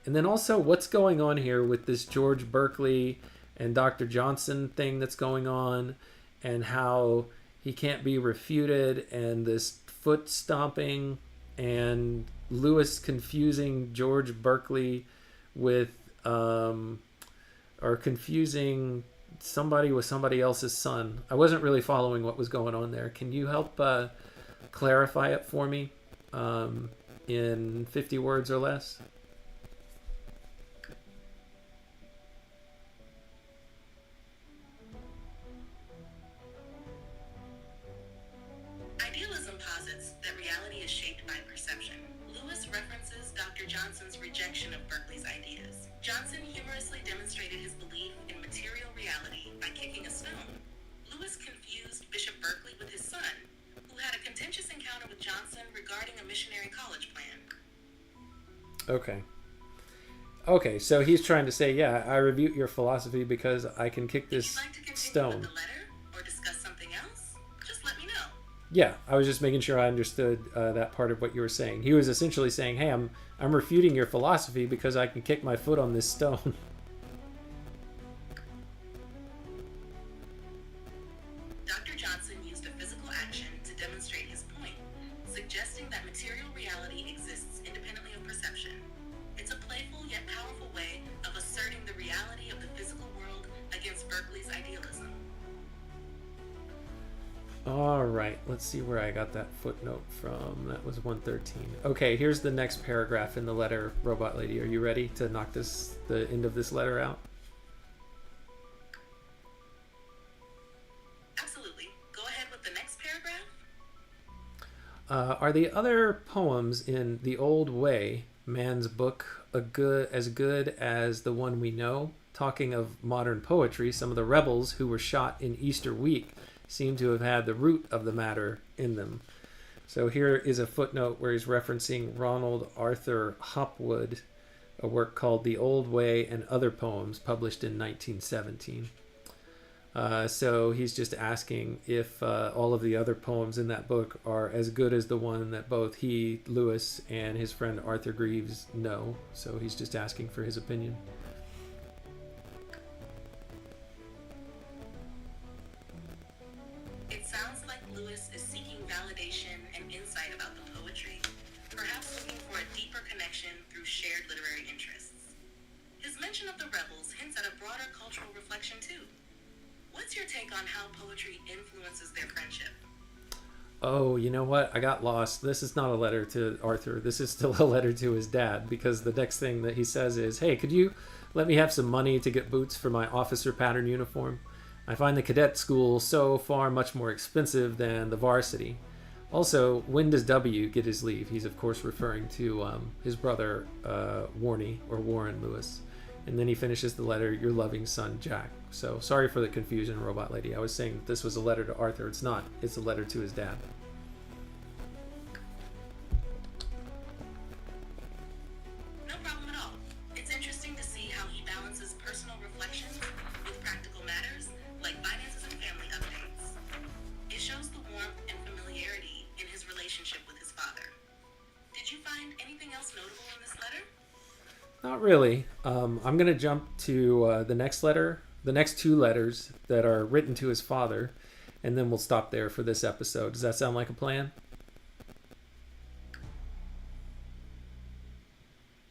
And then also what's going on here with this George Berkeley and Dr. Johnson thing that's going on, and how he can't be refuted, and this foot stomping, and Lewis confusing George Berkeley with, or confusing somebody with somebody else's son. I wasn't really following what was going on there. Can you help clarify it for me in 50 words or less? Idealism posits that reality is shaped by perception. Lewis references Dr. Johnson's rejection of Berkeley's ideas. Johnson humorously demonstrated his belief in material reality by kicking a stone. Lewis confused Bishop Berkeley with his son, who had a contentious encounter with Johnson regarding a missionary college plan. Okay, so he's trying to say, yeah, I refute your philosophy because I can kick this Would you like to continue stone. with the letter or discuss something else? Just let me know. Yeah, I was just making sure I understood that part of what you were saying. He was essentially saying, hey, I'm refuting your philosophy because I can kick my foot on this stone. Dr. Johnson used a physical action to demonstrate his point, suggesting that material reality exists independently of perception. It's a playful yet powerful way of asserting the reality of the physical world against Berkeley's idealism. All right, let's see where I got that footnote from. That was 113. Okay, here's the next paragraph in the letter, Robot Lady. Are you ready to knock the end of this letter out? Absolutely. Go ahead with the next paragraph. Are the other poems in The Old Way, man's book, as good as the one we know? Talking of modern poetry, some of the rebels who were shot in Easter week seem to have had the root of the matter in them. So here is a footnote where he's referencing Ronald Arthur Hopwood, a work called The Old Way and Other Poems, published in 1917. So he's just asking if all of the other poems in that book are as good as the one that both he, Lewis, and his friend Arthur Greaves know. So he's just asking for his opinion. It sounds like Lewis is seeking validation and insight about the poetry, perhaps looking for a deeper connection through shared literary interests. His mention of the rebels hints at a broader cultural reflection too. What's your take on how poetry influences their friendship? Oh, you know what? I got lost. This is not a letter to Arthur. This is still a letter to his dad, because the next thing that he says is, hey, could you let me have some money to get boots for my officer pattern uniform? I find the cadet school so far much more expensive than the varsity. Also, when does W get his leave? He's, of course, referring to his brother, Warren Lewis. And then he finishes the letter, your loving son, Jack. So sorry for the confusion, Robot Lady. I was saying that this was a letter to Arthur. It's not. It's a letter to his dad. No problem at all. It's interesting to see how he balances personal reflections with practical matters like finances and family updates. It shows the warmth and familiarity in his relationship with his father. Did you find anything else notable in this letter? Not really. I'm going to jump to the next letter, the next two letters that are written to his father, and then we'll stop there for this episode. Does that sound like a plan?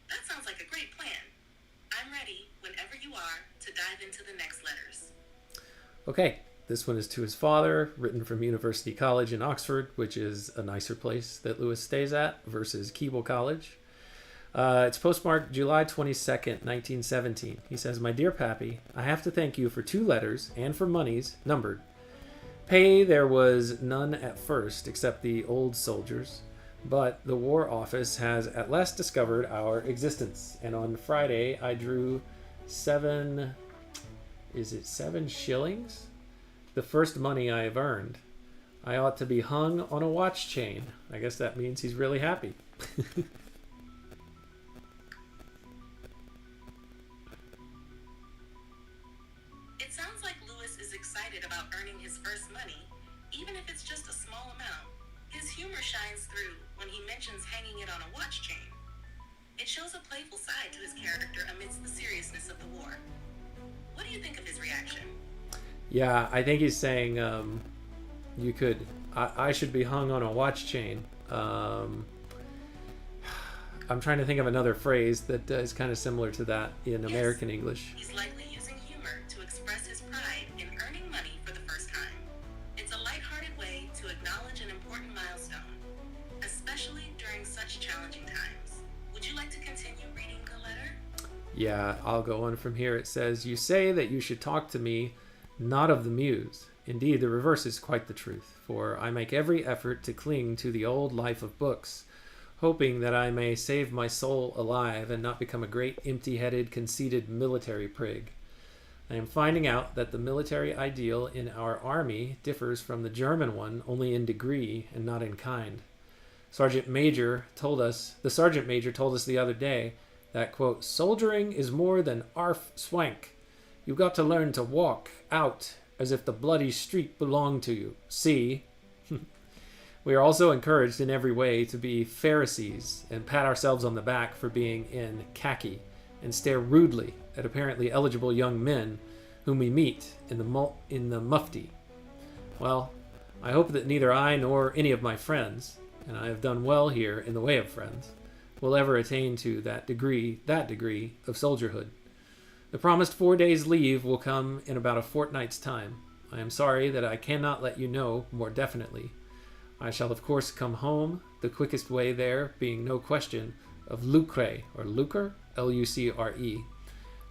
That sounds like a great plan. I'm ready whenever you are to dive into the next letters. Okay, this one is to his father, written from University College in Oxford, which is a nicer place that Lewis stays at versus Keble College. It's postmarked July 22nd, 1917. He says, "My dear Pappy, I have to thank you for 2 letters and for monies numbered. Pay there was none at first, except the old soldiers. But the War Office has at last discovered our existence, and on Friday I drew 7 shillings? The first money I have earned. I ought to be hung on a watch chain." I guess that means he's really happy. It sounds like Lewis is excited about earning his first money, even if it's just a small amount. His humor shines through when he mentions hanging it on a watch chain. It shows a playful side to his character amidst the seriousness of the war. What do you think of his reaction? Yeah, I think he's saying I should be hung on a watch chain. I'm trying to think of another phrase that is kind of similar to that in Yes. American English. He's likely using humor to express his pride in earning money for the first time. It's a lighthearted way to acknowledge an important milestone, especially during such challenging times. Would you like to continue reading the letter? Yeah, I'll go on from here. It says, "You say that you should talk to me, not of the muse. Indeed, the reverse is quite the truth, for I make every effort to cling to the old life of books, hoping that I may save my soul alive and not become a great empty-headed, conceited military prig. I am finding out that the military ideal in our army differs from the German one only in degree and not in kind. The sergeant major told us the other day that, quote, soldiering is more than arf swank. You got to learn to walk out as if the bloody street belonged to you. See? We are also encouraged in every way to be Pharisees and pat ourselves on the back for being in khaki and stare rudely at apparently eligible young men whom we meet in the mufti. Well, I hope that neither I nor any of my friends, and I have done well here in the way of friends, will ever attain to that degree of soldierhood. The promised 4 days' leave will come in about a fortnight's time. I am sorry that I cannot let you know more definitely. I shall of course come home, the quickest way there being no question of lucre, or lucre, Lucre,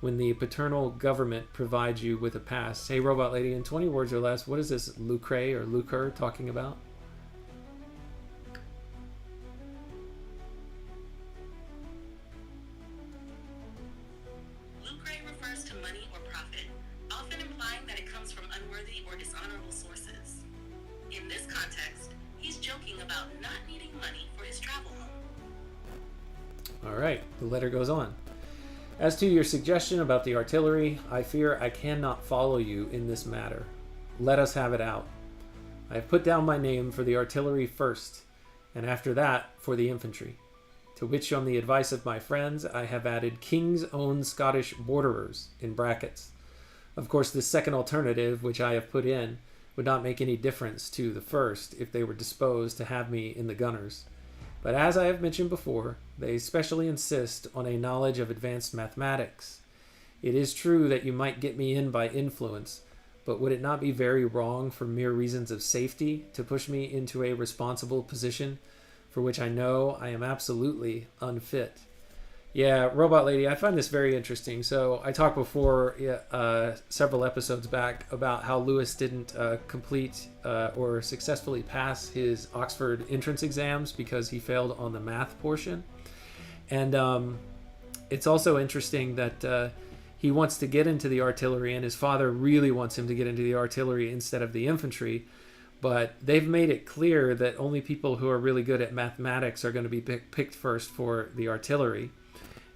when the paternal government provides you with a pass. Hey, Robot Lady, in 20 words or less, what is this lucre or lucre talking about? Lucre refers to money or profit, often implying that it comes from unworthy or dishonorable sources. In this context, he's joking about not needing money for his travel home. All right, the letter goes on. As to your suggestion about the artillery, I fear I cannot follow you in this matter. Let us have it out. I have put down my name for the artillery first, and after that for the infantry, to which on the advice of my friends I have added King's Own Scottish Borderers in brackets. Of course, this second alternative, which I have put in, would not make any difference to the first if they were disposed to have me in the gunners. But as I have mentioned before, they especially insist on a knowledge of advanced mathematics. It is true that you might get me in by influence, but would it not be very wrong for mere reasons of safety to push me into a responsible position for which I know I am absolutely unfit? Yeah, Robot Lady, I find this very interesting. So I talked before, several episodes back, about how Lewis didn't complete or successfully pass his Oxford entrance exams because he failed on the math portion. And it's also interesting that he wants to get into the artillery, and his father really wants him to get into the artillery instead of the infantry. But they've made it clear that only people who are really good at mathematics are going to be picked first for the artillery.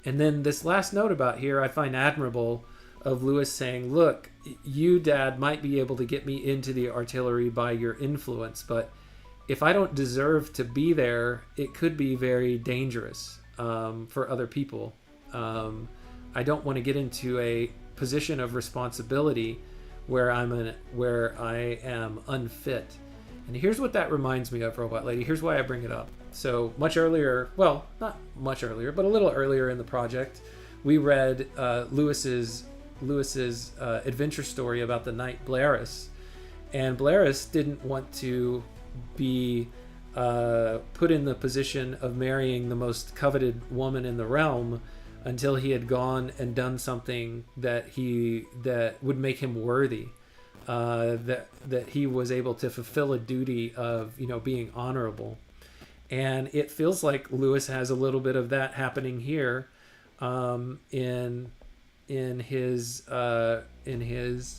And then this last note about here I find admirable, of Lewis saying, look, you, Dad, might be able to get me into the artillery by your influence, but if I don't deserve to be there, it could be very dangerous for other people. I don't want to get into a position of responsibility where I am unfit. And here's what that reminds me of, Robot Lady. Here's why I bring it up. So much earlier, well, not much earlier, but a little earlier in the project, we read Lewis's adventure story about the knight Blairus. And Blairus didn't want to be put in the position of marrying the most coveted woman in the realm until he had gone and done something that would make him worthy, that he was able to fulfill a duty of, being honorable. And it feels like Lewis has a little bit of that happening here, in his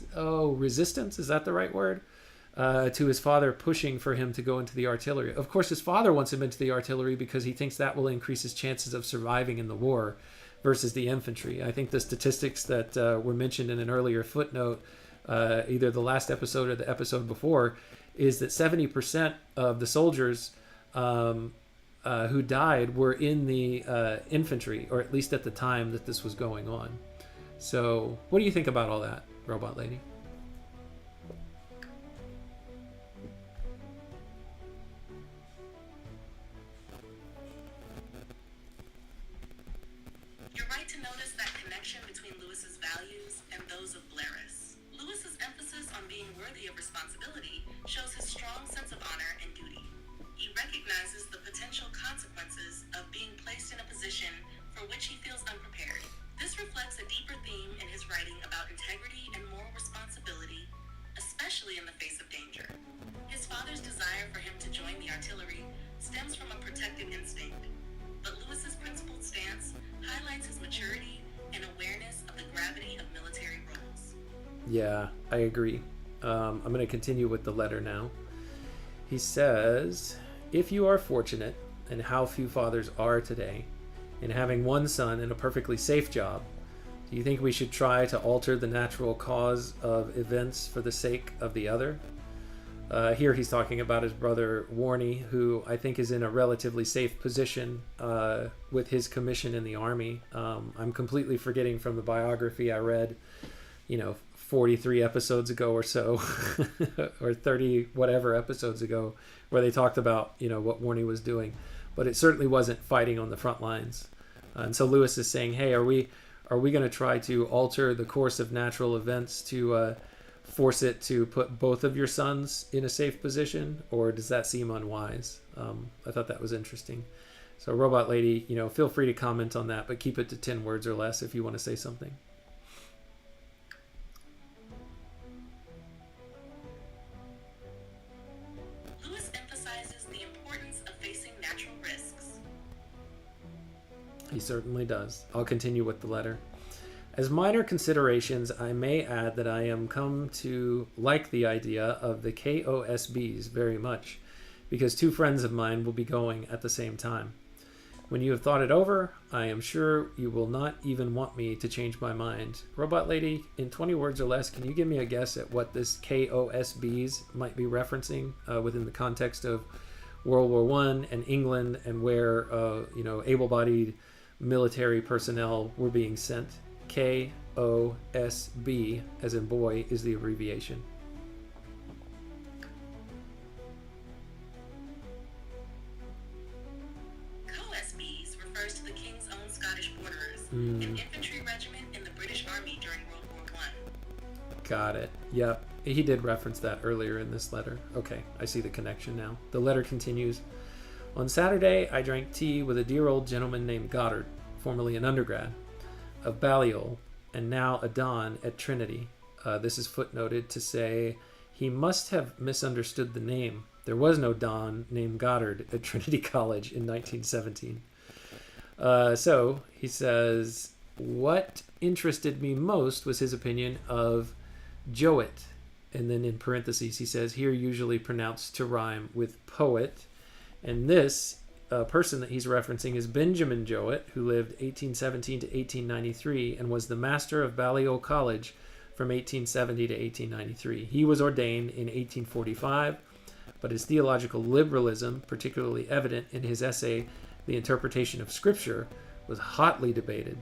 resistance, is that the right word, to his father pushing for him to go into the artillery. Of course, his father wants him into the artillery because he thinks that will increase his chances of surviving in the war versus the infantry. I think the statistics that were mentioned in an earlier footnote, either the last episode or the episode before, is that 70% of the soldiers who died were in the infantry, or at least at the time that this was going on. So what do you think about all that, Robot Lady? You're right to notice that connection between Lewis's values and those of Blaris. Lewis's emphasis on being worthy of responsibility shows his strong sense of honor and duty. He recognizes the potential consequences of being placed in a position for which he feels unprepared. This reflects a deeper theme in his writing about integrity and moral responsibility, especially in the face of danger. His father's desire for him to join the artillery stems from a protective instinct, but Lewis's principled stance highlights his maturity and awareness of the gravity of military roles. Yeah, I agree. I'm going to continue with the letter now. He says, if you are fortunate, and how few fathers are today, in having one son in a perfectly safe job, do you think we should try to alter the natural cause of events for the sake of the other? Here he's talking about his brother Warney, who I think is in a relatively safe position with his commission in the army. I'm completely forgetting from the biography I read, 43 episodes ago or so, or 30 whatever episodes ago, where they talked about, what Warney was doing. But it certainly wasn't fighting on the front lines. And so Lewis is saying, hey, are we going to try to alter the course of natural events to force it to put both of your sons in a safe position, or does that seem unwise? I thought that was interesting. So Robot Lady, feel free to comment on that, but keep it to 10 words or less if you want to say something. Lewis emphasizes the importance of facing natural risks. He certainly does. I'll continue with the letter. As minor considerations, I may add that I am come to like the idea of the KOSBs very much, because two friends of mine will be going at the same time. When you have thought it over, I am sure you will not even want me to change my mind. Robot Lady, in 20 words or less, can you give me a guess at what this KOSBs might be referencing within the context of World War I and England, and where able-bodied military personnel were being sent? KOSB, as in boy, is the abbreviation. KOSBs refers to the King's Own Scottish Borderers, an infantry regiment in the British Army during World War I. Got it. Yep. He did reference that earlier in this letter. Okay, I see the connection now. The letter continues. On Saturday, I drank tea with a dear old gentleman named Goddard, formerly an undergrad, of Balliol, and now a Don at Trinity. This is footnoted to say he must have misunderstood the name. There was no Don named Goddard at Trinity College in 1917. So he says, what interested me most was his opinion of Jowett. And then in parentheses, he says, here usually pronounced to rhyme with poet. And this person that he's referencing is Benjamin Jowett, who lived 1817 to 1893 and was the master of Balliol College from 1870 to 1893. He was ordained in 1845, but his theological liberalism, particularly evident in his essay, The Interpretation of Scripture, was hotly debated.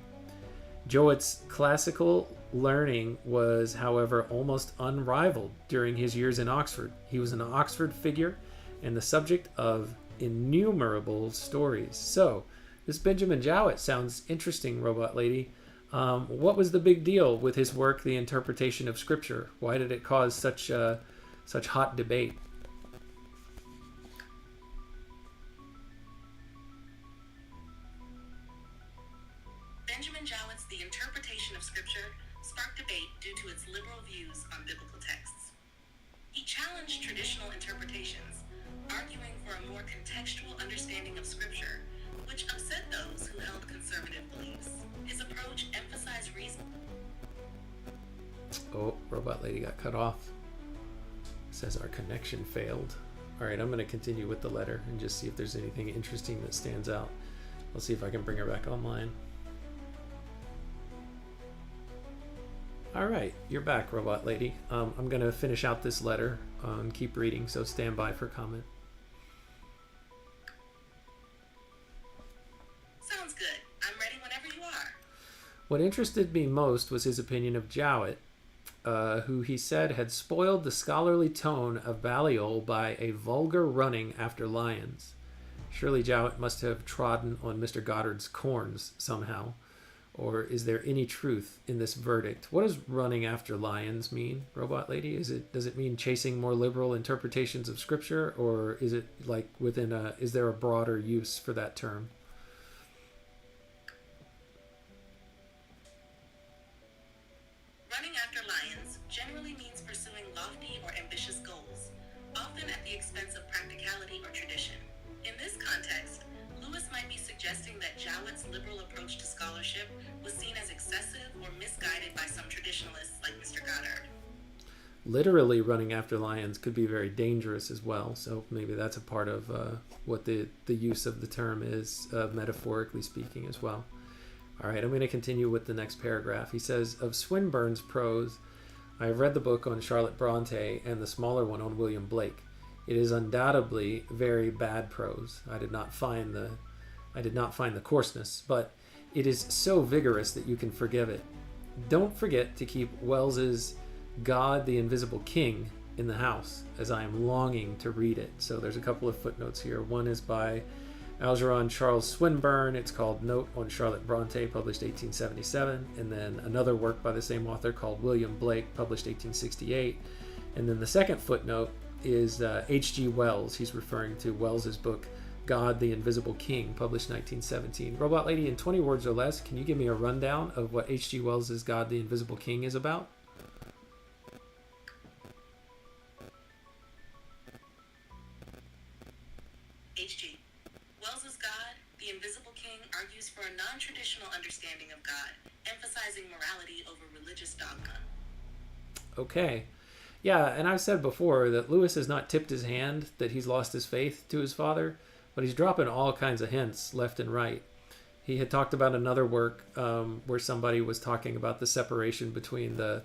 Jowett's classical learning was, however, almost unrivaled during his years in Oxford. He was an Oxford figure and the subject of innumerable stories. So, this Benjamin Jowett sounds interesting, Robot Lady. What was the big deal with his work, The Interpretation of Scripture? Why did it cause such hot debate? understanding of Scripture, which upset those who held conservative beliefs. His approach emphasized reason. Oh, robot lady got cut off. Says our connection failed. All right, I'm going to continue with the letter and just see if there's anything interesting that stands out. Let's see if I can bring her back online. All right, you're back, robot lady. I'm going to finish out this letter and keep reading, so stand by for comment. Sounds good. I'm ready whenever you are. What interested me most was his opinion of Jowett, who he said had spoiled the scholarly tone of Balliol by a vulgar running after lions. Surely Jowett must have trodden on Mr. Goddard's corns somehow. Or is there any truth in this verdict? What does running after lions mean, robot lady? Does it mean chasing more liberal interpretations of Scripture, or is it like is there a broader use for that term? Running after lions generally means pursuing lofty or ambitious goals, often at the expense of practicality or tradition. In this context, Lewis might be suggesting that Jowett's liberal approach to scholarship was seen as excessive or misguided by some traditionalists like Mr. Goddard. Literally running after lions could be very dangerous as well, so maybe that's a part of what the use of the term is, metaphorically speaking, as well. All right, I'm going to continue with the next paragraph. He says, of Swinburne's prose, I have read the book on Charlotte Bronte and the smaller one on William Blake. It is undoubtedly very bad prose. I did not find the coarseness, but it is so vigorous that you can forgive it. Don't forget to keep Wells's God the Invisible King in the house, as I am longing to read it. So there's a couple of footnotes here. One is by Algernon Charles Swinburne. It's called Note on Charlotte Bronte, published 1877. And then another work by the same author called William Blake, published 1868. And then the second footnote is H.G. Wells. He's referring to Wells's book, God the Invisible King, published 1917. Robot lady, in 20 words or less, can you give me a rundown of what H.G. Wells's God the Invisible King is about? H.G. Wells's God, the Invisible King, argues for a non-traditional understanding of God, emphasizing morality over religious dogma. Okay. Yeah, and I've said before that Lewis has not tipped his hand that he's lost his faith to his father, but he's dropping all kinds of hints left and right. He had talked about another work where somebody was talking about the separation between the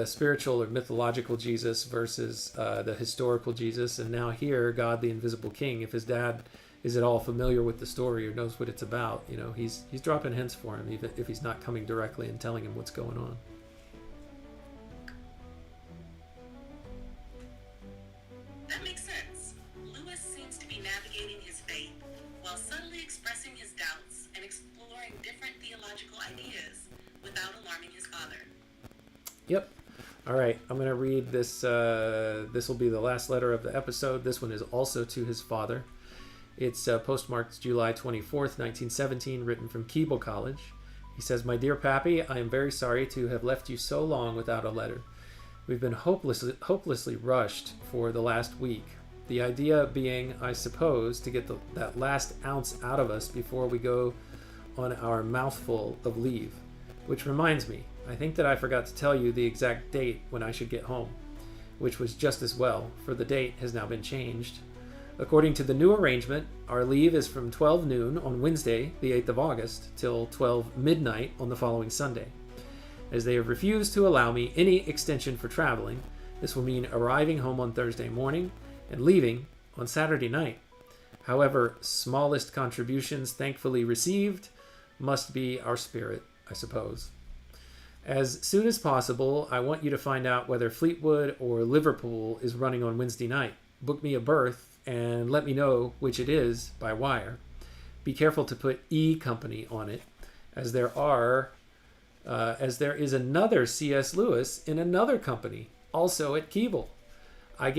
spiritual or mythological Jesus versus the historical Jesus, and now here, God the Invisible King. If his dad is at all familiar with the story or knows what it's about, he's dropping hints for him, even if he's not coming directly and telling him what's going on. That makes sense. Lewis seems to be navigating his faith while subtly expressing his doubts and exploring different theological ideas without alarming his father. Yep. All right, I'm going to read this. This will be the last letter of the episode. This one is also to his father. It's postmarked July 24th, 1917, written from Keble College. He says, My dear Pappy, I am very sorry to have left you so long without a letter. We've been hopelessly rushed for the last week. The idea being, I suppose, to get that last ounce out of us before we go on our mouthful of leave. Which reminds me, I think that I forgot to tell you the exact date when I should get home, which was just as well, for the date has now been changed. According to the new arrangement, our leave is from 12 noon on Wednesday, the 8th of August, till 12 midnight on the following Sunday. As they have refused to allow me any extension for traveling, this will mean arriving home on Thursday morning and leaving on Saturday night. However, smallest contributions thankfully received must be our spirit, I suppose. As soon as possible, I want you to find out whether Fleetwood or Liverpool is running on Wednesday night. Book me a berth and let me know which it is by wire. Be careful to put E Company on it, as there is another C.S. Lewis in another company, also at Keble. I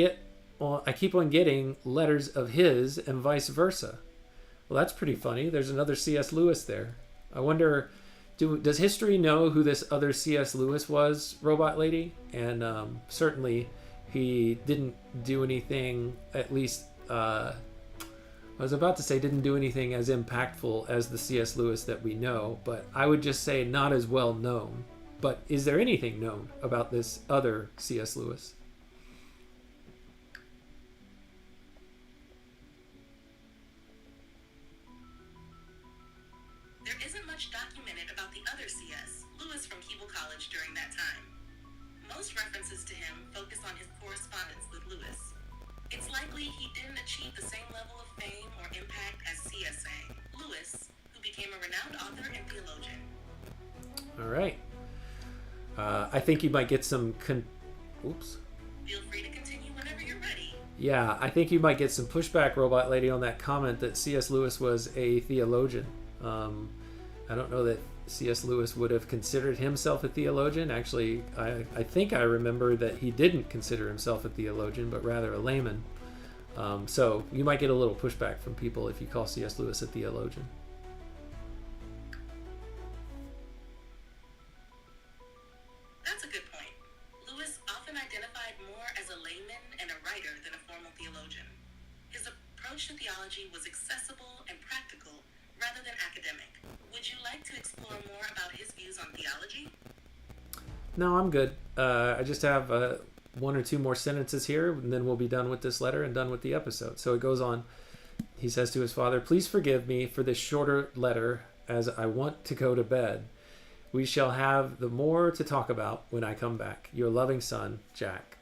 keep on getting letters of his and vice versa. Well, that's pretty funny. There's another C.S. Lewis there. I wonder, does history know who this other C.S. Lewis was, robot lady? And certainly he didn't do anything, at least I was about to say didn't do anything as impactful as the C.S. Lewis that we know, but I would just say not as well known. But is there anything known about this other C.S. Lewis? There isn't much documented about the other C.S. Lewis from Keble College during that time. Most references to him focus on his correspondence with Lewis. It's likely he didn't achieve the same level of fame or impact as C.S.A. Lewis, who became a renowned author and theologian. All right. I think you might get some... Oops. Feel free to continue whenever you're ready. Yeah, I think you might get some pushback, Robot Lady, on that comment that C.S. Lewis was a theologian. I don't know that C.S. Lewis would have considered himself a theologian. Actually, I think I remember that he didn't consider himself a theologian, but rather a layman. So you might get a little pushback from people if you call C.S. Lewis a theologian. That's a good point. Lewis often identified more as a layman and a writer than a formal theologian. His approach to theology was accessible and practical rather than academic. Would you like to explore more about his views on theology? No, I'm good. I just have one or two more sentences here, and then we'll be done with this letter and done with the episode. So it goes on. He says to his father, "Please forgive me for this shorter letter, as I want to go to bed. We shall have the more to talk about when I come back. Your loving son, Jack."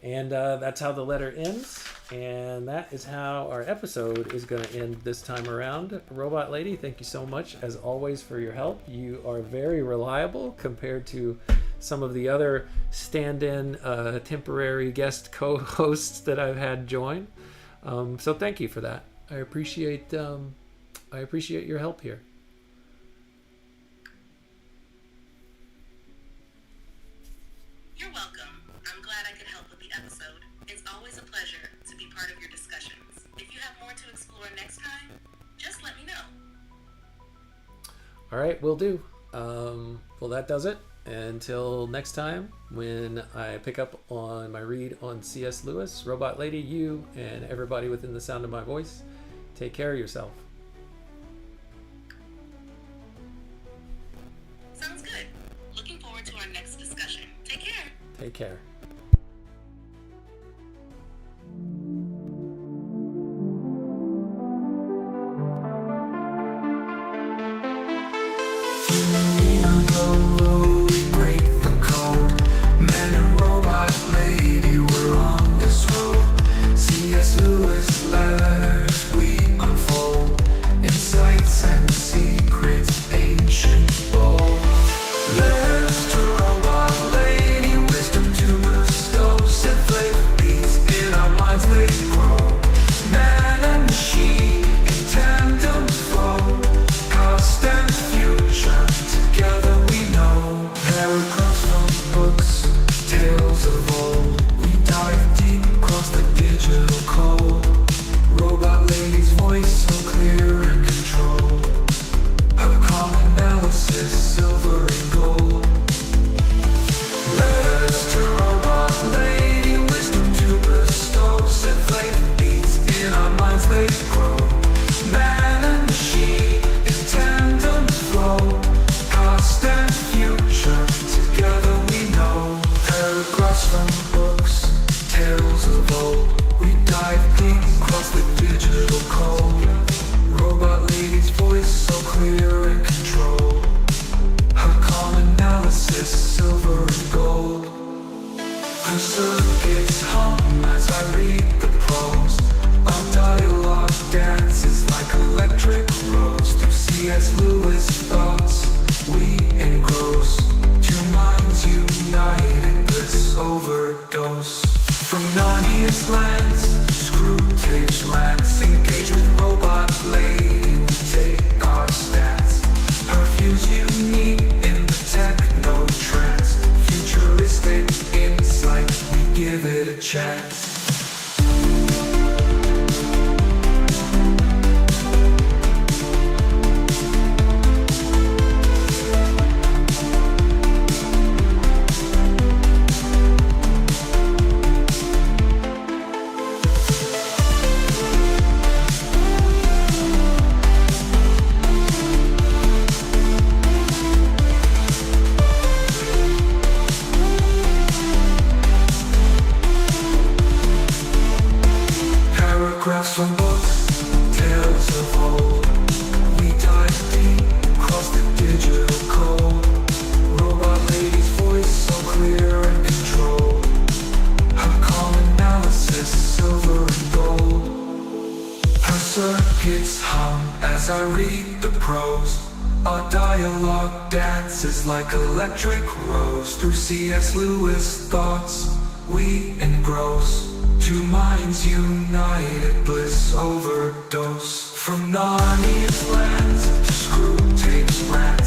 And that's how the letter ends. And that is how our episode is going to end this time around. Robot Lady, thank you so much, as always, for your help. You are very reliable compared to some of the other stand-in temporary guest co-hosts that I've had join. So thank you for that. I appreciate your help here. You're welcome. I'm glad I could help with the episode. It's always a pleasure to be part of your discussions. If you have more to explore next time, just let me know. All right, will do. Well, that does it. Until next time, when I pick up on my read on C.S. Lewis, Robot Lady, you, and everybody within the sound of my voice, take care of yourself. Sounds good. Looking forward to our next discussion. Take care. Take care. Photographs from books, tales of old. We dive deep, cross the digital code. Robot lady's voice so clear and controlled. Her calm analysis, silver and gold. Her circuits hum as I read the prose. Our dialogue dances like electric rose. Through C.S. Lewis thoughts we engross. Two minds united, bliss overdose. From Narnia's lands to screw tapes rants.